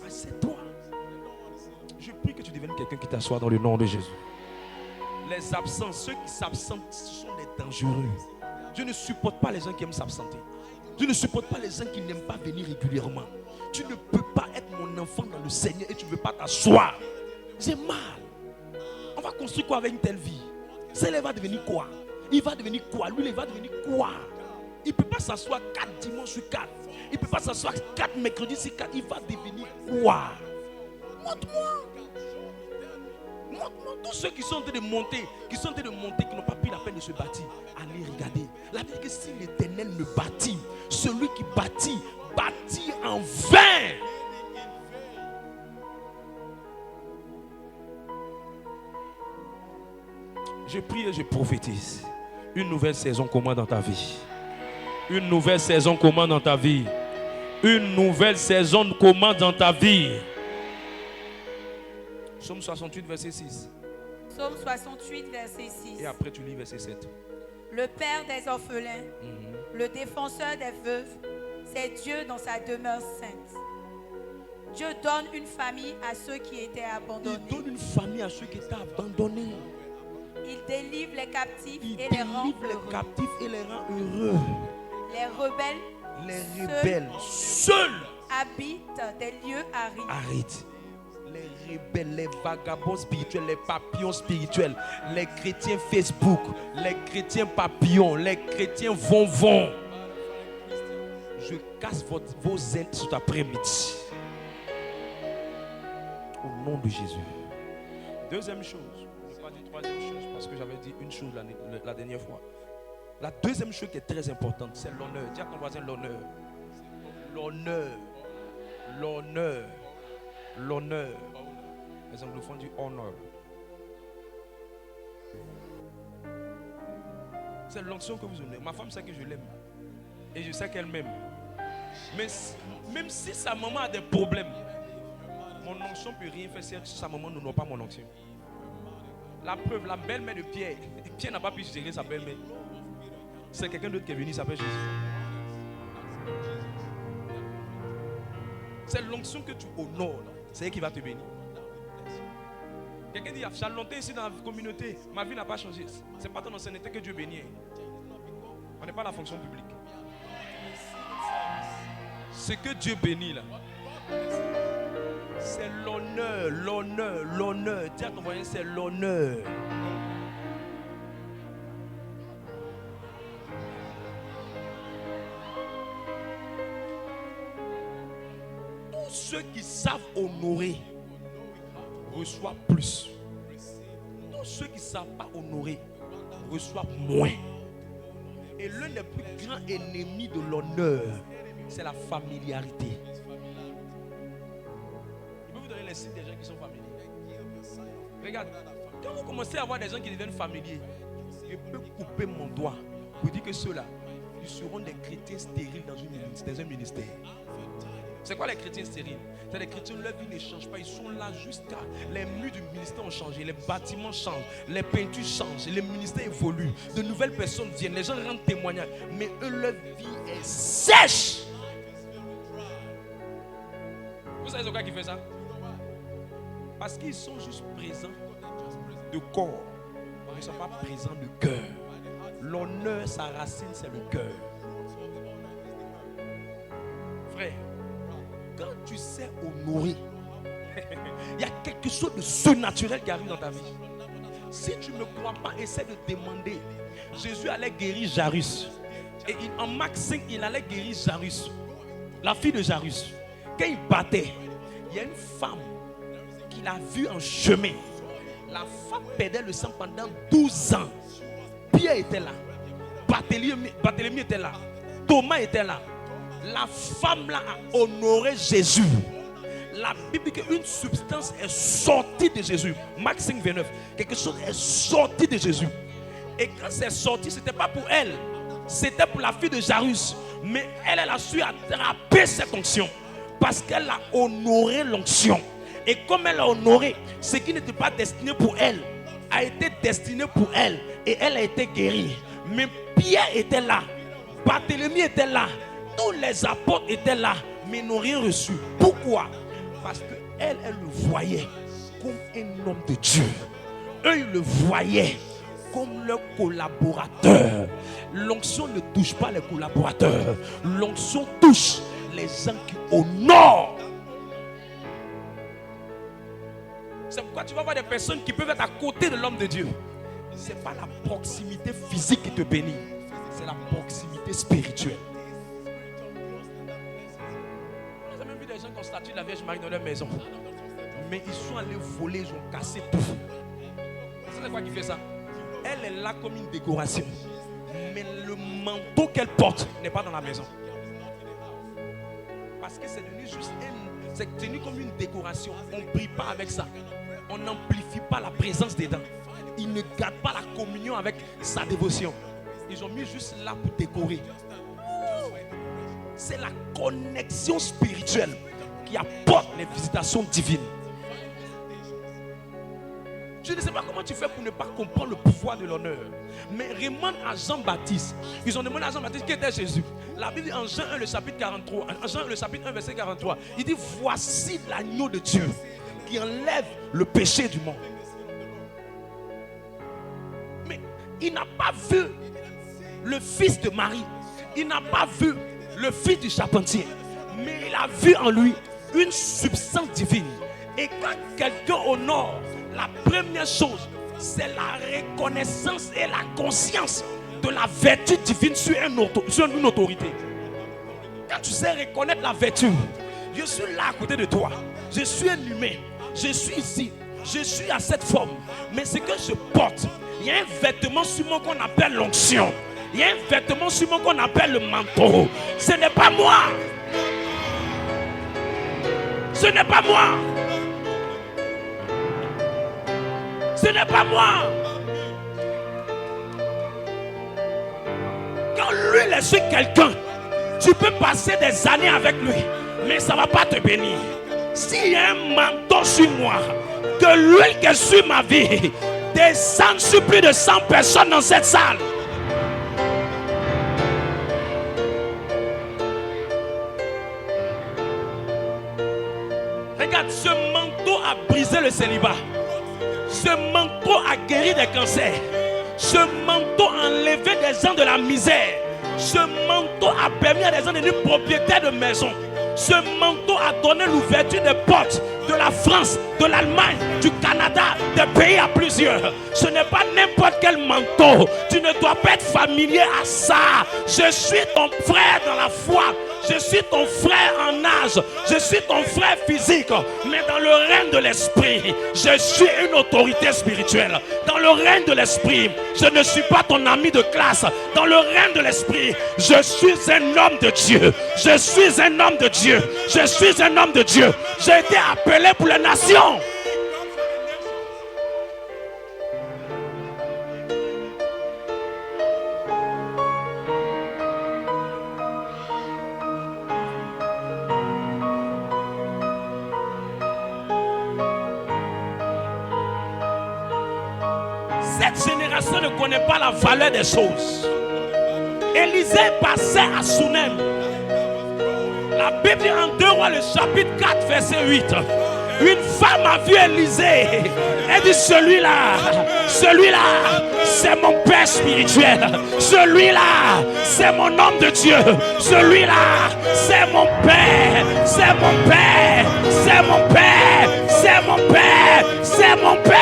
Assieds-toi. Je prie que tu deviennes quelqu'un qui t'assoit dans le nom de Jésus. Les absents, ceux qui s'absentent, ce sont des dangereux. Je ne supporte pas les gens qui aiment s'absenter. Je ne supporte pas les gens qui n'aiment pas venir régulièrement. Tu ne peux pas être mon enfant dans le Seigneur et tu ne veux pas t'asseoir. J'ai mal. On va construire quoi avec une telle vie? Celle va devenir quoi? Il va devenir quoi? Lui, il va devenir quoi? Il ne peut pas s'asseoir 4 dimanches sur 4. Il ne peut pas s'asseoir 4 mercredis sur 4. Il va devenir quoi? Montre-moi. Montre-moi. Tous ceux qui sont en train de monter, qui n'ont pas pris la peine de se bâtir, allez regarder. La Bible dit que si l'Éternel me bâtit, celui qui bâtit en vain. Je prie et je prophétise. Une nouvelle saison commence dans ta vie. Une nouvelle saison commence dans ta vie. Une nouvelle saison commence dans ta vie. Psaume 68, verset 6. Psaume 68, verset 6. Et après tu lis verset 7. Le Père des orphelins, le défenseur des veuves, c'est Dieu dans sa demeure sainte. Dieu donne une famille à ceux qui étaient abandonnés. Il donne une famille à ceux qui étaient abandonnés. Il délivre les captifs Il et les rend délivre les captifs et les rend heureux. Les rebelles seuls habitent des lieux arides. Les rebelles, les vagabonds spirituels, les papillons spirituels, les chrétiens Facebook, les chrétiens papillons, les chrétiens vont. Je casse vos ailes cet après-midi. Au nom de Jésus. Deuxième chose, je n'ai pas dit troisième chose parce que j'avais dit une chose la dernière fois. La deuxième chose qui est très importante, c'est l'honneur. Dis à ton voisin l'honneur. L'honneur. Les anglophones disent honor. C'est l'onction que vous avez. Ma femme sait que je l'aime. Et je sais qu'elle m'aime. Mais même si sa maman a des problèmes, mon onction ne peut rien faire si sa maman n'a pas mon onction. La preuve, la belle-mère de Pierre. Pierre n'a pas pu gérer sa belle-mère. C'est quelqu'un d'autre qui est venu, il s'appelle Jésus. C'est l'onction que tu honores. C'est elle qui va te bénir. Quelqu'un dit, j'ai longtemps ici dans la communauté, ma vie n'a pas changé. Ce n'est pas ton ancienneté que Dieu bénit. On n'est pas la fonction publique. Ce que Dieu bénit là, c'est l'honneur. Dis à ton voisin, c'est l'honneur. ceux qui savent honorer reçoivent plus. Tous ceux qui ne savent pas honorer reçoivent moins. Et l'un des plus grands ennemis de l'honneur, c'est la familiarité. Je peux vous donner les signes des gens qui sont familiers. Regarde, quand vous commencez à voir des gens qui deviennent familiers, je peux couper mon doigt pour dire que ceux-là, ils seront des chrétiens stériles dans un ministère. C'est quoi les chrétiens stériles? C'est les chrétiens, leur vie ne change pas. Ils sont là jusqu'à... Les murs du ministère ont changé, les bâtiments changent, les peintures changent, les ministères évoluent, de nouvelles personnes viennent, les gens rendent témoignage. Mais eux, leur vie est sèche. Vous savez pourquoi ils font ça? Parce qu'ils sont juste présents de corps. Ils ne sont pas présents de cœur. L'honneur, sa racine, c'est le cœur. Frère, quand tu sais honorer, il y a quelque chose de surnaturel qui arrive dans ta vie. Si tu ne me crois pas, essaie de demander. Jésus allait guérir Jairus. Et en Marc 5, il allait guérir Jairus, la fille de Jairus. Quand il battait, il y a une femme qu'il a vue en chemin. La femme perdait le sang pendant 12 ans. Pierre était là. Barthélemy était là. Thomas était là. La femme là a honoré Jésus. La Bible dit qu'une substance est sortie de Jésus. Marc 5, 29. Quelque chose est sorti de Jésus. Et quand c'est sorti, ce n'était pas pour elle. C'était pour la fille de Jairus. Mais elle a su attraper cette onction. Parce qu'elle a honoré l'onction. Et comme elle a honoré, ce qui n'était pas destiné pour elle a été destiné pour elle. Et elle a été guérie. Mais Pierre était là. Barthélemy était là. Tous les apôtres étaient là. Mais n'ont rien reçu. Pourquoi? Parce qu'elle, elle le voyait comme un homme de Dieu. Eux, ils le voyaient comme leur collaborateur. L'onction ne touche pas les collaborateurs. L'onction touche les gens qui honorent. C'est pourquoi tu vas voir des personnes qui peuvent être à côté de l'homme de Dieu. Ce n'est pas la proximité physique qui te bénit. C'est la proximité spirituelle. J'ai même vu des gens qui ont statue de la Vierge Marie dans leur maison. Mais ils sont allés voler, ils ont cassé tout. C'est quoi qui fait ça? Elle est là comme une décoration. Mais le manteau qu'elle porte n'est pas dans la maison. Parce que c'est devenu juste c'est tenu comme une décoration. On ne prie pas avec ça. On n'amplifie pas la présence dedans. Ils ne gardent pas la communion avec sa dévotion. Ils ont mis juste là pour décorer. C'est la connexion spirituelle qui apporte les visitations divines. Je ne sais pas comment tu fais pour ne pas comprendre le pouvoir de l'honneur. Mais demande à Jean-Baptiste. Ils ont demandé à Jean-Baptiste qui était Jésus. La Bible dit en Jean 1, le chapitre 43. En Jean, le chapitre 1, verset 43. Il dit voici l'agneau de Dieu qui enlève le péché du monde. Mais il n'a pas vu le fils de Marie. Il n'a pas vu le fils du charpentier. Mais il a vu en lui une substance divine. Et quand quelqu'un honore, la première chose, c'est la reconnaissance et la conscience de la vertu divine sur une autorité. Quand tu sais reconnaître la vertu, je suis là à côté de toi. Je suis un humain. Je suis ici. Je suis à cette forme. Mais ce que je porte, il y a un vêtement sur moi qu'on appelle l'onction. Il y a un vêtement sur moi qu'on appelle le manteau. Ce n'est pas moi. Ce n'est pas moi. Ce n'est pas moi. Quand l'huile est sur quelqu'un, tu peux passer des années avec lui, mais ça ne va pas te bénir. S'il y a un manteau sur moi, que l'huile qui est sur ma vie descende sur plus de 100 personnes dans cette salle. Regarde, ce manteau a brisé le célibat. Ce manteau a guéri des cancers. Ce manteau a enlevé des gens de la misère. Ce manteau a permis à des gens de devenir propriétaires de maisons. Ce manteau a donné l'ouverture des portes de la France, de l'Allemagne, du Canada, des pays à plusieurs. Ce n'est pas n'importe quel manteau. Tu ne dois pas être familier à ça. Je suis ton frère dans la foi. Je suis ton frère en âge. Je suis ton frère physique. Mais dans le règne de l'esprit, je suis une autorité spirituelle. Dans le règne de l'esprit, je ne suis pas ton ami de classe. Dans le règne de l'esprit, je suis un homme de Dieu. Je suis un homme de Dieu. Je suis un homme de Dieu. J'ai été appelé pour les nations. Cette génération ne connaît pas la valeur des choses. Élisée passait à Sunem. La Bible dit en 2 Rois, le chapitre 4, verset 8. Une femme a vu Élisée. Elle dit, celui-là, c'est mon père spirituel. Celui-là, c'est mon homme de Dieu. Celui-là, c'est mon père. C'est mon père. C'est mon père. C'est mon père. C'est mon père.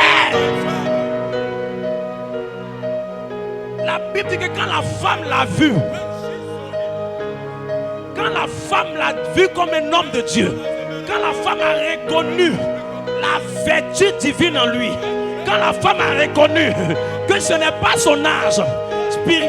La Bible dit que quand la femme l'a vu, comme un homme de Dieu, quand la femme a reconnu la vertu divine en lui, quand la femme a reconnu que ce n'est pas son âge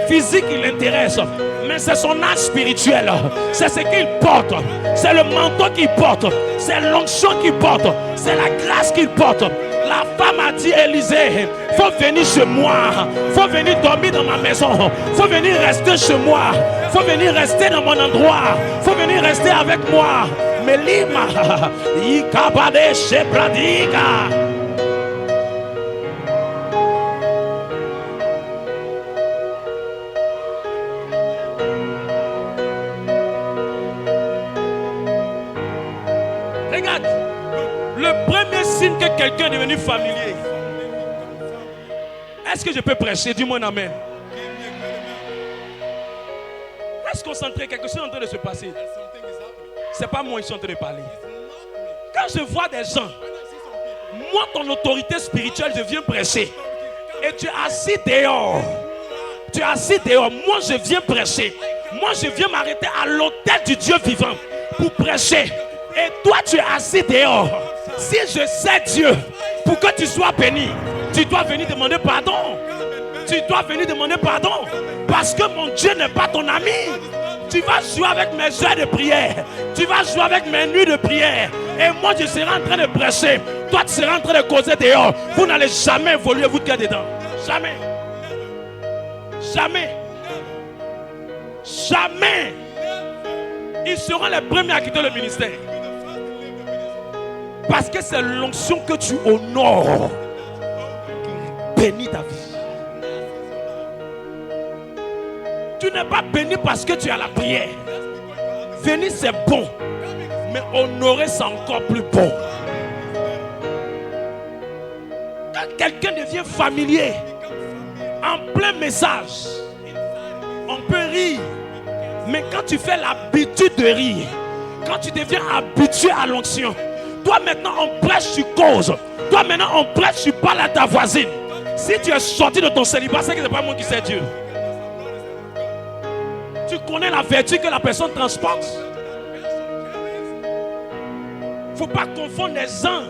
physique qui l'intéresse, mais c'est son âge spirituel, c'est ce qu'il porte, c'est le manteau qu'il porte, c'est l'onction qu'il porte, c'est la grâce qu'il porte. La femme a dit, Élisée, faut venir chez moi, faut venir dormir dans ma maison, faut venir rester chez moi, faut venir rester dans mon endroit, faut venir rester avec moi. Mais Lima, Ikabade Shebradiga. Regarde, le premier signe que quelqu'un est devenu familier. Est-ce que je peux prêcher? Dis-moi un amen. Reste concentré, quelque chose est en train de se passer. C'est pas moi qui suis en train de parler. Quand je vois des gens, moi ton autorité spirituelle, je viens prêcher. Et tu es assis dehors. Tu es assis dehors. Moi je viens prêcher. Moi je viens m'arrêter à l'autel du Dieu vivant pour prêcher. Et toi tu es assis dehors. Si je sais Dieu, pour que tu sois béni, tu dois venir demander pardon. Tu dois venir demander pardon. Parce que mon Dieu n'est pas ton ami. Tu vas jouer avec mes heures de prière. Tu vas jouer avec mes nuits de prière. Et moi je serai en train de prêcher. Toi tu seras en train de causer dehors. Vous n'allez jamais évoluer vous qui êtes dedans. Jamais. Jamais. Jamais. Ils seront les premiers à quitter le ministère. Parce que c'est l'onction que tu honores. Bénis ta vie. Tu n'es pas béni parce que tu as la prière. Béni c'est bon. Mais honorer c'est encore plus bon. Quand quelqu'un devient familier, en plein message, on peut rire. Mais quand tu fais l'habitude de rire, quand tu deviens habitué à l'onction, toi maintenant on prêche, tu causes. Toi maintenant on prêche, tu parles à ta voisine. Si tu es sorti de ton célibat, c'est que ce n'est pas moi qui sais Dieu. Tu connais la vertu que la personne transporte. Il ne faut pas confondre les gens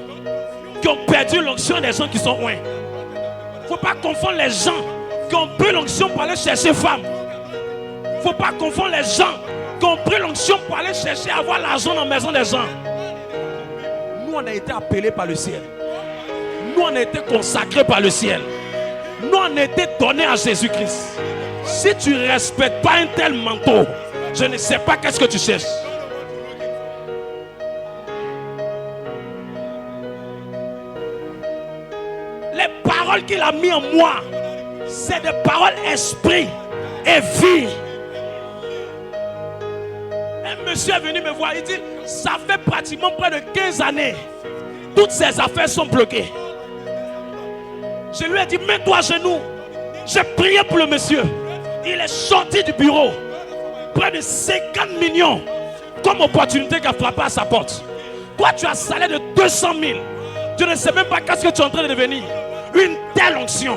qui ont perdu l'onction et les gens qui sont loin. Il ne faut pas confondre les gens qui ont pris l'onction pour aller chercher femme. Il ne faut pas confondre les gens qui ont pris l'onction pour aller chercher à avoir l'argent dans la maison des gens. Nous, on a été appelés par le ciel. Nous, on a été consacrés par le ciel. Nous, on a été donnés à Jésus-Christ. Si tu ne respectes pas un tel manteau, je ne sais pas qu'est-ce que tu cherches. Les paroles qu'il a mis en moi, c'est des paroles esprit et vie. Un monsieur est venu me voir, il dit, ça fait pratiquement près de 15 années. Toutes ces affaires sont bloquées. Je lui ai dit, mets-toi à genoux. J'ai prié pour le monsieur. Il est sorti du bureau. Près de 50 millions comme opportunité qui a frappé à sa porte. Toi, tu as un salaire de 200 000. Tu ne sais même pas qu'est-ce que tu es en train de devenir. Une telle onction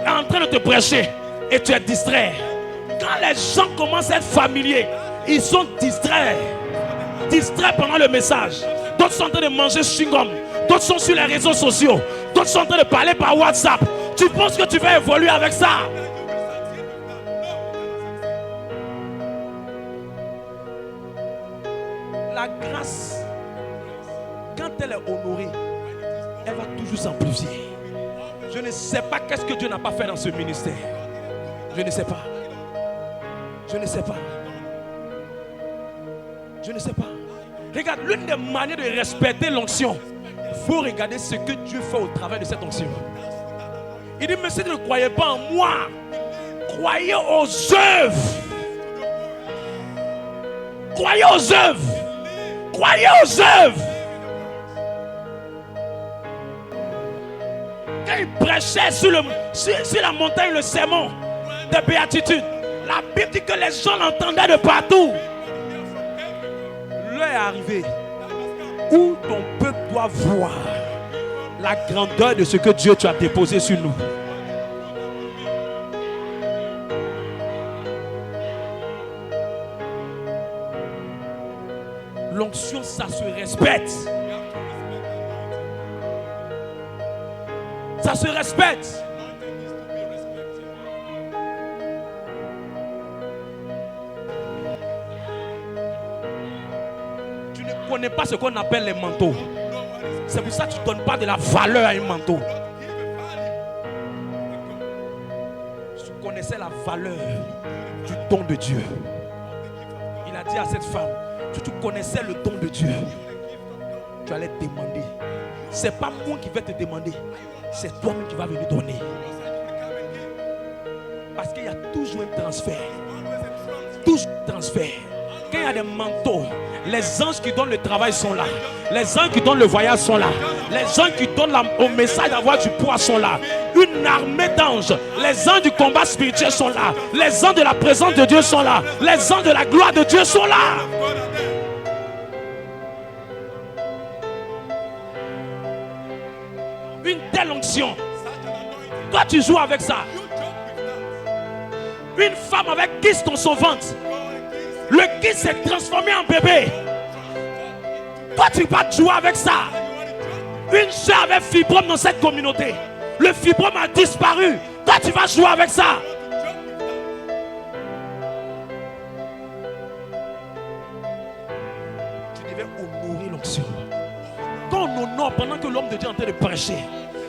est en train de te prêcher et tu es distrait. Quand les gens commencent à être familiers, Ils sont distraits. Distraits pendant le message. D'autres sont en train de manger chewing-gum. D'autres sont sur les réseaux sociaux. D'autres sont en train de parler par WhatsApp. Tu penses que tu vas évoluer avec ça? La grâce, quand elle est honorée, elle va toujours s'amplifier. Je ne sais pas qu'est-ce que Dieu n'a pas fait dans ce ministère. Je ne sais pas. Je ne sais pas. Je ne sais pas. Regarde, l'une des manières de respecter l'onction, il faut regarder ce que Dieu fait au travers de cette onction. Il dit, mais si vous ne croyez pas en moi, croyez aux œuvres. Croyez aux œuvres. Croyez aux œuvres. Quand il prêchait sur la montagne, le sermon de béatitude, la Bible dit que les gens l'entendaient de partout. L'heure est arrivée où ton peuple doit voir la grandeur de ce que Dieu t'a déposé sur nous. L'onction, ça se respecte. Ça se respecte. Tu ne connais pas ce qu'on appelle les manteaux. C'est pour ça que tu ne donnes pas de la valeur à un manteau. Tu connaissais la valeur du don de Dieu. Il a dit à cette femme, si tu connaissais le don de Dieu, tu allais demander. C'est pas moi qui vais te demander, c'est toi-même qui vas venir donner. Parce qu'il y a toujours un transfert. Toujours un transfert. Quand il y a des manteaux, les anges qui donnent le travail sont là. Les anges qui donnent le voyage sont là. Les anges qui donnent au message d'avoir du poids sont là. Une armée d'anges. Les anges du combat spirituel sont là. Les anges de la présence de Dieu sont là. Les anges de la gloire de Dieu sont là. Une telle onction. Toi tu joues avec ça. Une femme avec kyste dans son ventre. Le kyste s'est transformé en bébé. Toi tu vas jouer avec ça. Une soeur avait fibrome dans cette communauté. Le fibrome a disparu. Toi tu vas jouer avec ça. Tu devais honorer l'onction. Quand on honore pendant que l'homme de Dieu est en train de prêcher,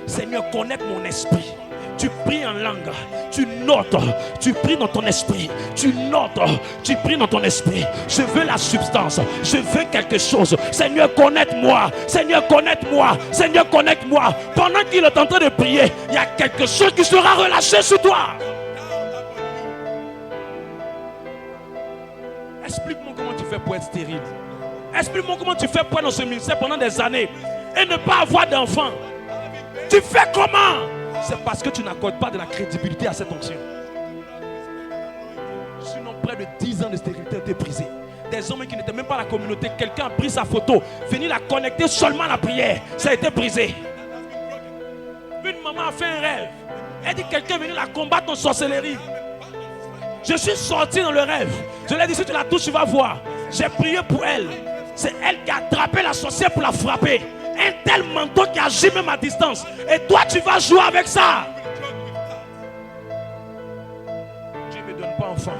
Seigneur, connecte mon esprit. Tu pries en langue, tu notes, tu pries dans ton esprit, tu notes, tu pries dans ton esprit. Je veux la substance, je veux quelque chose. Seigneur, connecte-moi, Seigneur, connecte-moi, Seigneur, connecte-moi. Pendant qu'il est en train de prier, il y a quelque chose qui sera relâché sur toi. Explique-moi comment tu fais pour être stérile. Explique-moi comment tu fais pour être dans ce ministère pendant des années et ne pas avoir d'enfant. Tu fais comment? C'est parce que tu n'accordes pas de la crédibilité à cette onction. Sinon, près de 10 ans de stérilité ont été brisés. Des hommes qui n'étaient même pas à la communauté, quelqu'un a pris sa photo, venu la connecter seulement à la prière. Ça a été brisé. Une maman a fait un rêve. Elle dit quelqu'un est venu la combattre en sorcellerie. Je suis sorti dans le rêve. Je lui ai dit si tu la touches, tu vas voir. J'ai prié pour elle. C'est elle qui a attrapé la sorcière pour la frapper. Un tel manteau qui agit même à distance. Et toi tu vas jouer avec ça. Dieu ne me donne pas enfant.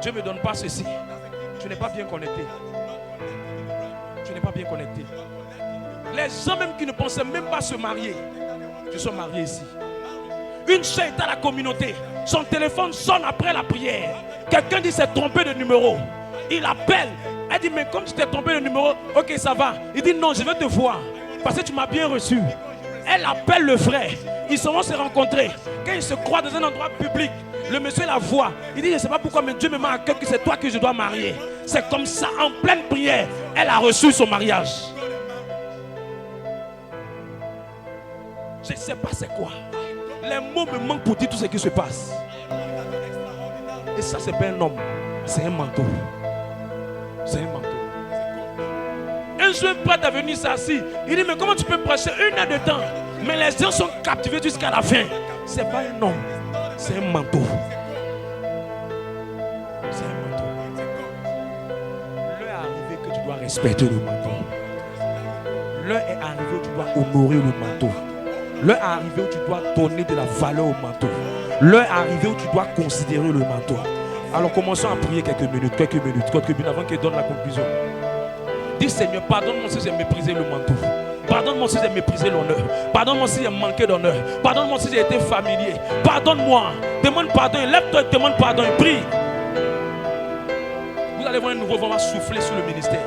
Dieu ne me donne pas ceci. Tu n'es pas bien connecté. Tu n'es pas bien connecté. Les gens même qui ne pensaient même pas se marier, qui sont mariés ici. Une chaîne est à la communauté. Son téléphone sonne après la prière. Quelqu'un dit c'est trompé de numéro. Il appelle. Elle dit mais comme tu t'es trompé de numéro, ok ça va. Il dit non, je vais te voir. Parce que tu m'as bien reçu. Elle appelle le frère. Ils vont se rencontrer. Quand ils se croient dans un endroit public, le monsieur la voit. Il dit je ne sais pas pourquoi, mais Dieu me met à cœur que c'est toi que je dois marier. C'est comme ça, en pleine prière, elle a reçu son mariage. Je ne sais pas c'est quoi. Les mots me manquent pour dire tout ce qui se passe. Et ça, c'est pas un homme, c'est un manteau. C'est un manteau. Un jeune prêtre est venu s'asseoir. Il dit mais comment tu peux prêcher 1 heure de temps? Mais les gens sont captivés jusqu'à la fin. C'est pas un homme, c'est un manteau. C'est un manteau. respecter le manteau. L'heure est arrivée où tu dois honorer le manteau. L'heure est arrivée où tu dois donner de la valeur au manteau. L'heure est arrivée où tu dois considérer le manteau. Alors commençons à prier quelques minutes avant qu'il donne la conclusion. Dis Seigneur, pardonne-moi si j'ai méprisé le manteau. Pardonne-moi si j'ai méprisé l'honneur. Pardonne-moi si j'ai manqué d'honneur. Pardonne-moi si j'ai été familier. Pardonne-moi. Demande pardon. Lève-toi et demande pardon et prie. Vous allez voir un nouveau vent va souffler sur le ministère.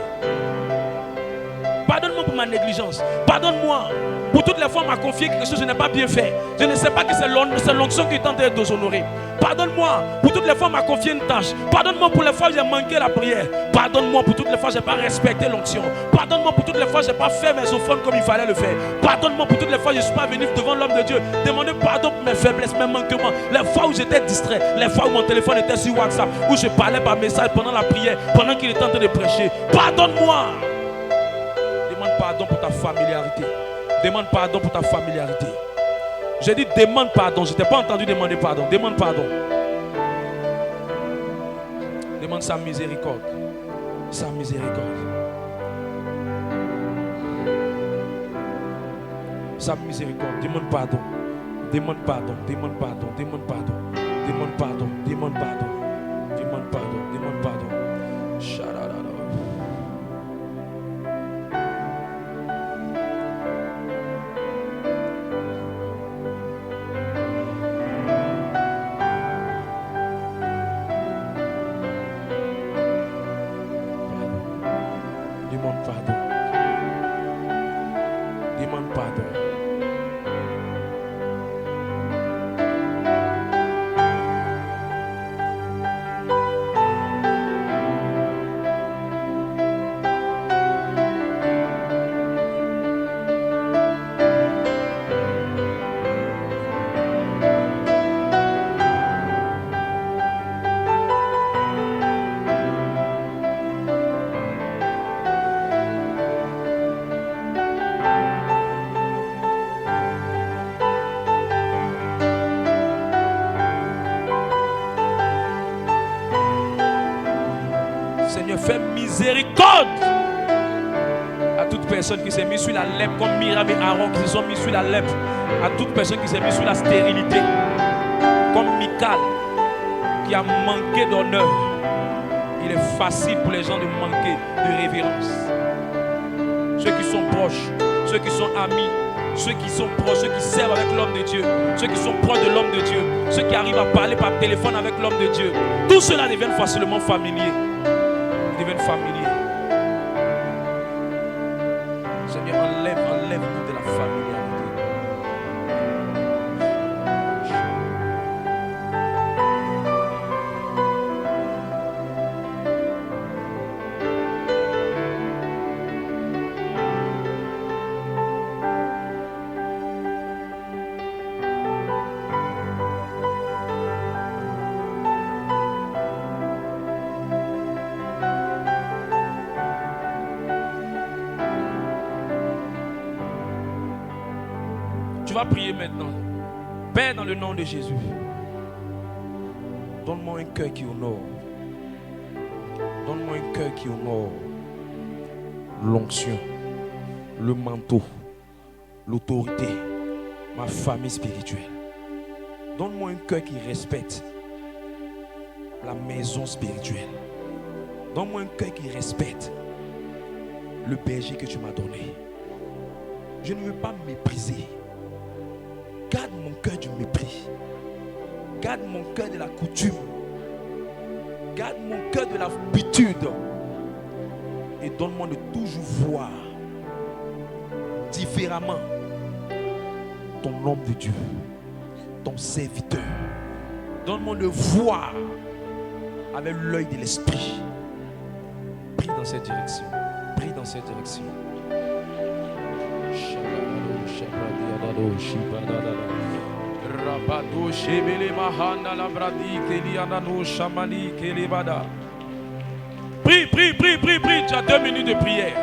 Pardonne-moi pour ma négligence. Pardonne-moi pour toutes les fois on m'a confié quelque chose que je n'ai pas bien fait. Je ne sais pas que c'est l'onction qui tente de déshonorer. Pardonne-moi pour toutes les fois on m'a confié une tâche. Pardonne-moi pour les fois où j'ai manqué la prière. Pardonne-moi pour toutes les fois où je n'ai pas respecté l'onction. Pardonne-moi pour toutes les fois où je n'ai pas fait mes offrandes comme il fallait le faire. Pardonne-moi pour toutes les fois où je ne suis pas venu devant l'homme de Dieu demander pardon pour mes faiblesses, mes manquements. Les fois où j'étais distrait, les fois où mon téléphone était sur WhatsApp, où je parlais par message pendant la prière, pendant qu'il était en train de prêcher. Pardonne-moi. Demande pardon pour ta familiarité. Demande pardon pour ta familiarité. J'ai dit demande pardon. Je ne t'ai pas entendu demander pardon. Demande pardon. Demande sa miséricorde. Sa miséricorde. Sa miséricorde. Demande pardon. Demande pardon. Demande pardon. Demande pardon. Demande pardon. Demande pardon. Demande pardon. Demande pardon. Shararara. Demande pardon. Demande pardon. Seigneur, fais miséricorde à toute personne qui s'est mise sur la lèpre, comme Myriam et Aaron qui se sont mis sur la lèpre, à toute personne qui s'est mise sur la stérilité, comme Michal qui a manqué d'honneur. Il est facile pour les gens de manquer de révérence. Ceux qui sont proches, ceux qui sont amis, ceux qui sont proches, ceux qui servent avec l'homme de Dieu, ceux qui sont proches de l'homme de Dieu, ceux qui arrivent à parler par téléphone avec l'homme de Dieu, tout cela deviennent facilement familiers. Deviennent familiers. Seigneur, enlève-nous de la familiarité. Tu vas prier maintenant. Père, dans le nom de Jésus, donne-moi un cœur qui honore. Donne-moi un cœur qui honore l'onction, le manteau, l'autorité, ma famille spirituelle. Donne-moi un cœur qui respecte la maison spirituelle. Donne-moi un cœur qui respecte le berger que tu m'as donné. Je ne veux pas mépriser. Garde mon cœur du mépris. Garde mon cœur de la coutume. Garde mon cœur de l'habitude. Et donne-moi de toujours voir différemment ton homme de Dieu, ton serviteur. Donne-moi de voir avec l'œil de l'esprit. Prie dans cette direction. Prie dans cette direction. Prie, prie, prie, prie, prie. Tu as 2 minutes de prière.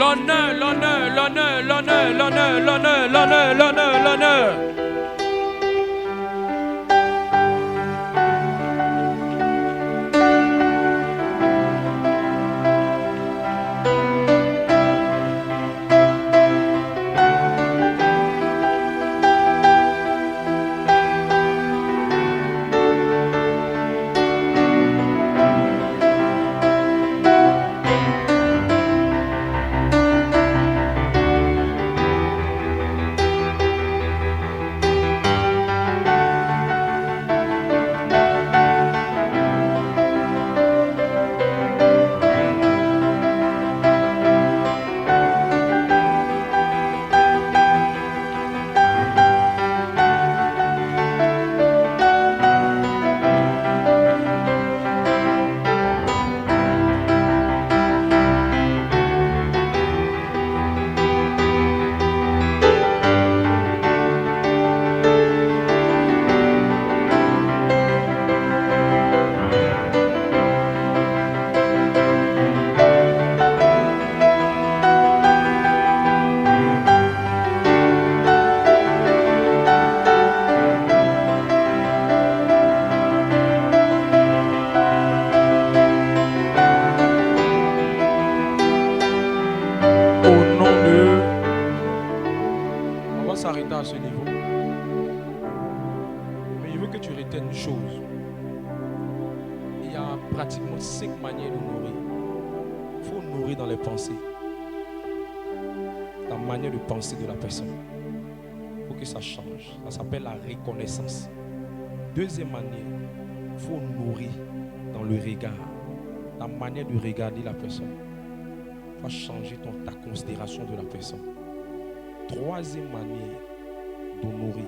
L'honneur, l'honneur, l'honneur, l'honneur, l'honneur, l'honneur, l'honneur, l'honneur, l'honneur. S'arrêter à ce niveau. Mais je veux que tu retiennes une chose. Il y a pratiquement 5 manières de nourrir. Il faut nourrir dans les pensées. La manière de penser de la personne. Il faut que ça change. Ça s'appelle la reconnaissance. Deuxième manière, il faut nourrir dans le regard. La manière de regarder la personne. Il faut changer ta considération de la personne. Troisième manière de nourrir,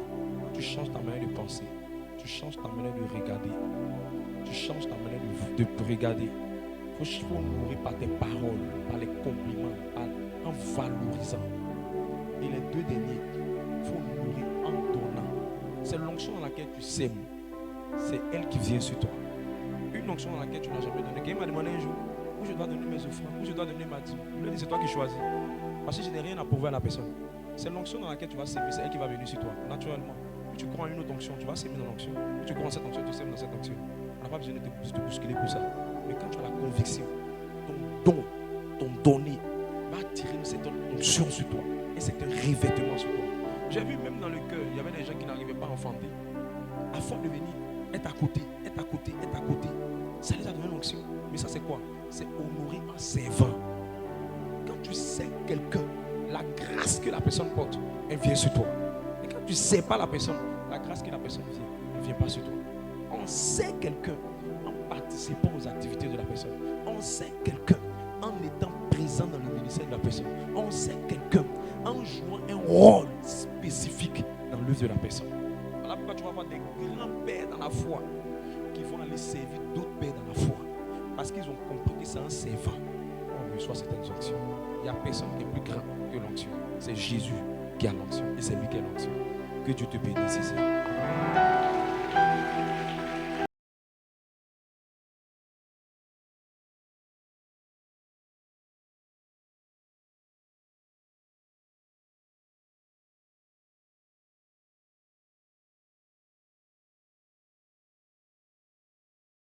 tu changes ta manière de penser, tu changes ta manière de regarder, tu changes ta manière de regarder. Il faut nourrir par tes paroles, par les compliments, en valorisant. Et les deux derniers, il faut nourrir en donnant. C'est l'onction dans laquelle tu sèmes, c'est elle qui vient sur toi. Une onction dans laquelle tu n'as jamais donné. Quelqu'un m'a demandé un jour où je dois donner mes offrandes, où je dois donner ma dîme. Je lui ai dit, c'est toi qui choisis. Parce que je n'ai rien à prouver à la personne. C'est l'onction dans laquelle tu vas s'aimer, c'est elle qui va venir sur toi, naturellement. Puis tu crois en une autre onction, tu vas s'aimer dans l'onction. Puis tu crois en cette onction, tu s'aimes dans cette onction. On n'a pas besoin de te bousculer pour ça. Mais quand tu as la conviction, ton don, ton donné, va attirer cette onction sur toi. Et c'est un revêtement sur toi. J'ai vu même dans le cœur, il y avait des gens qui n'arrivaient pas à enfanter. Afin de venir, être à côté, être à côté, être à côté. Ça les a donné l'onction. Mais ça c'est quoi? C'est honorer en servant. Quand tu sais quelqu'un, la grâce que la personne porte, elle vient sur toi. Et quand tu ne sais pas la personne, la grâce que la personne vient, elle ne vient pas sur toi. On sait quelqu'un en participant aux activités de la personne. On sait quelqu'un en étant présent dans le ministère de la personne. On sait quelqu'un en jouant un rôle spécifique dans l'œuvre de la personne. Voilà pourquoi tu vas avoir des grands pères dans la foi qui vont aller servir d'autres pères dans la foi. Parce qu'ils ont compris que c'est en servant qu'on reçoit certaines onctions. Il n'y a personne qui est plus grand que l'onction. C'est Jésus qui a l'onction. Et c'est lui qui a l'onction. Que Dieu te bénisse ici.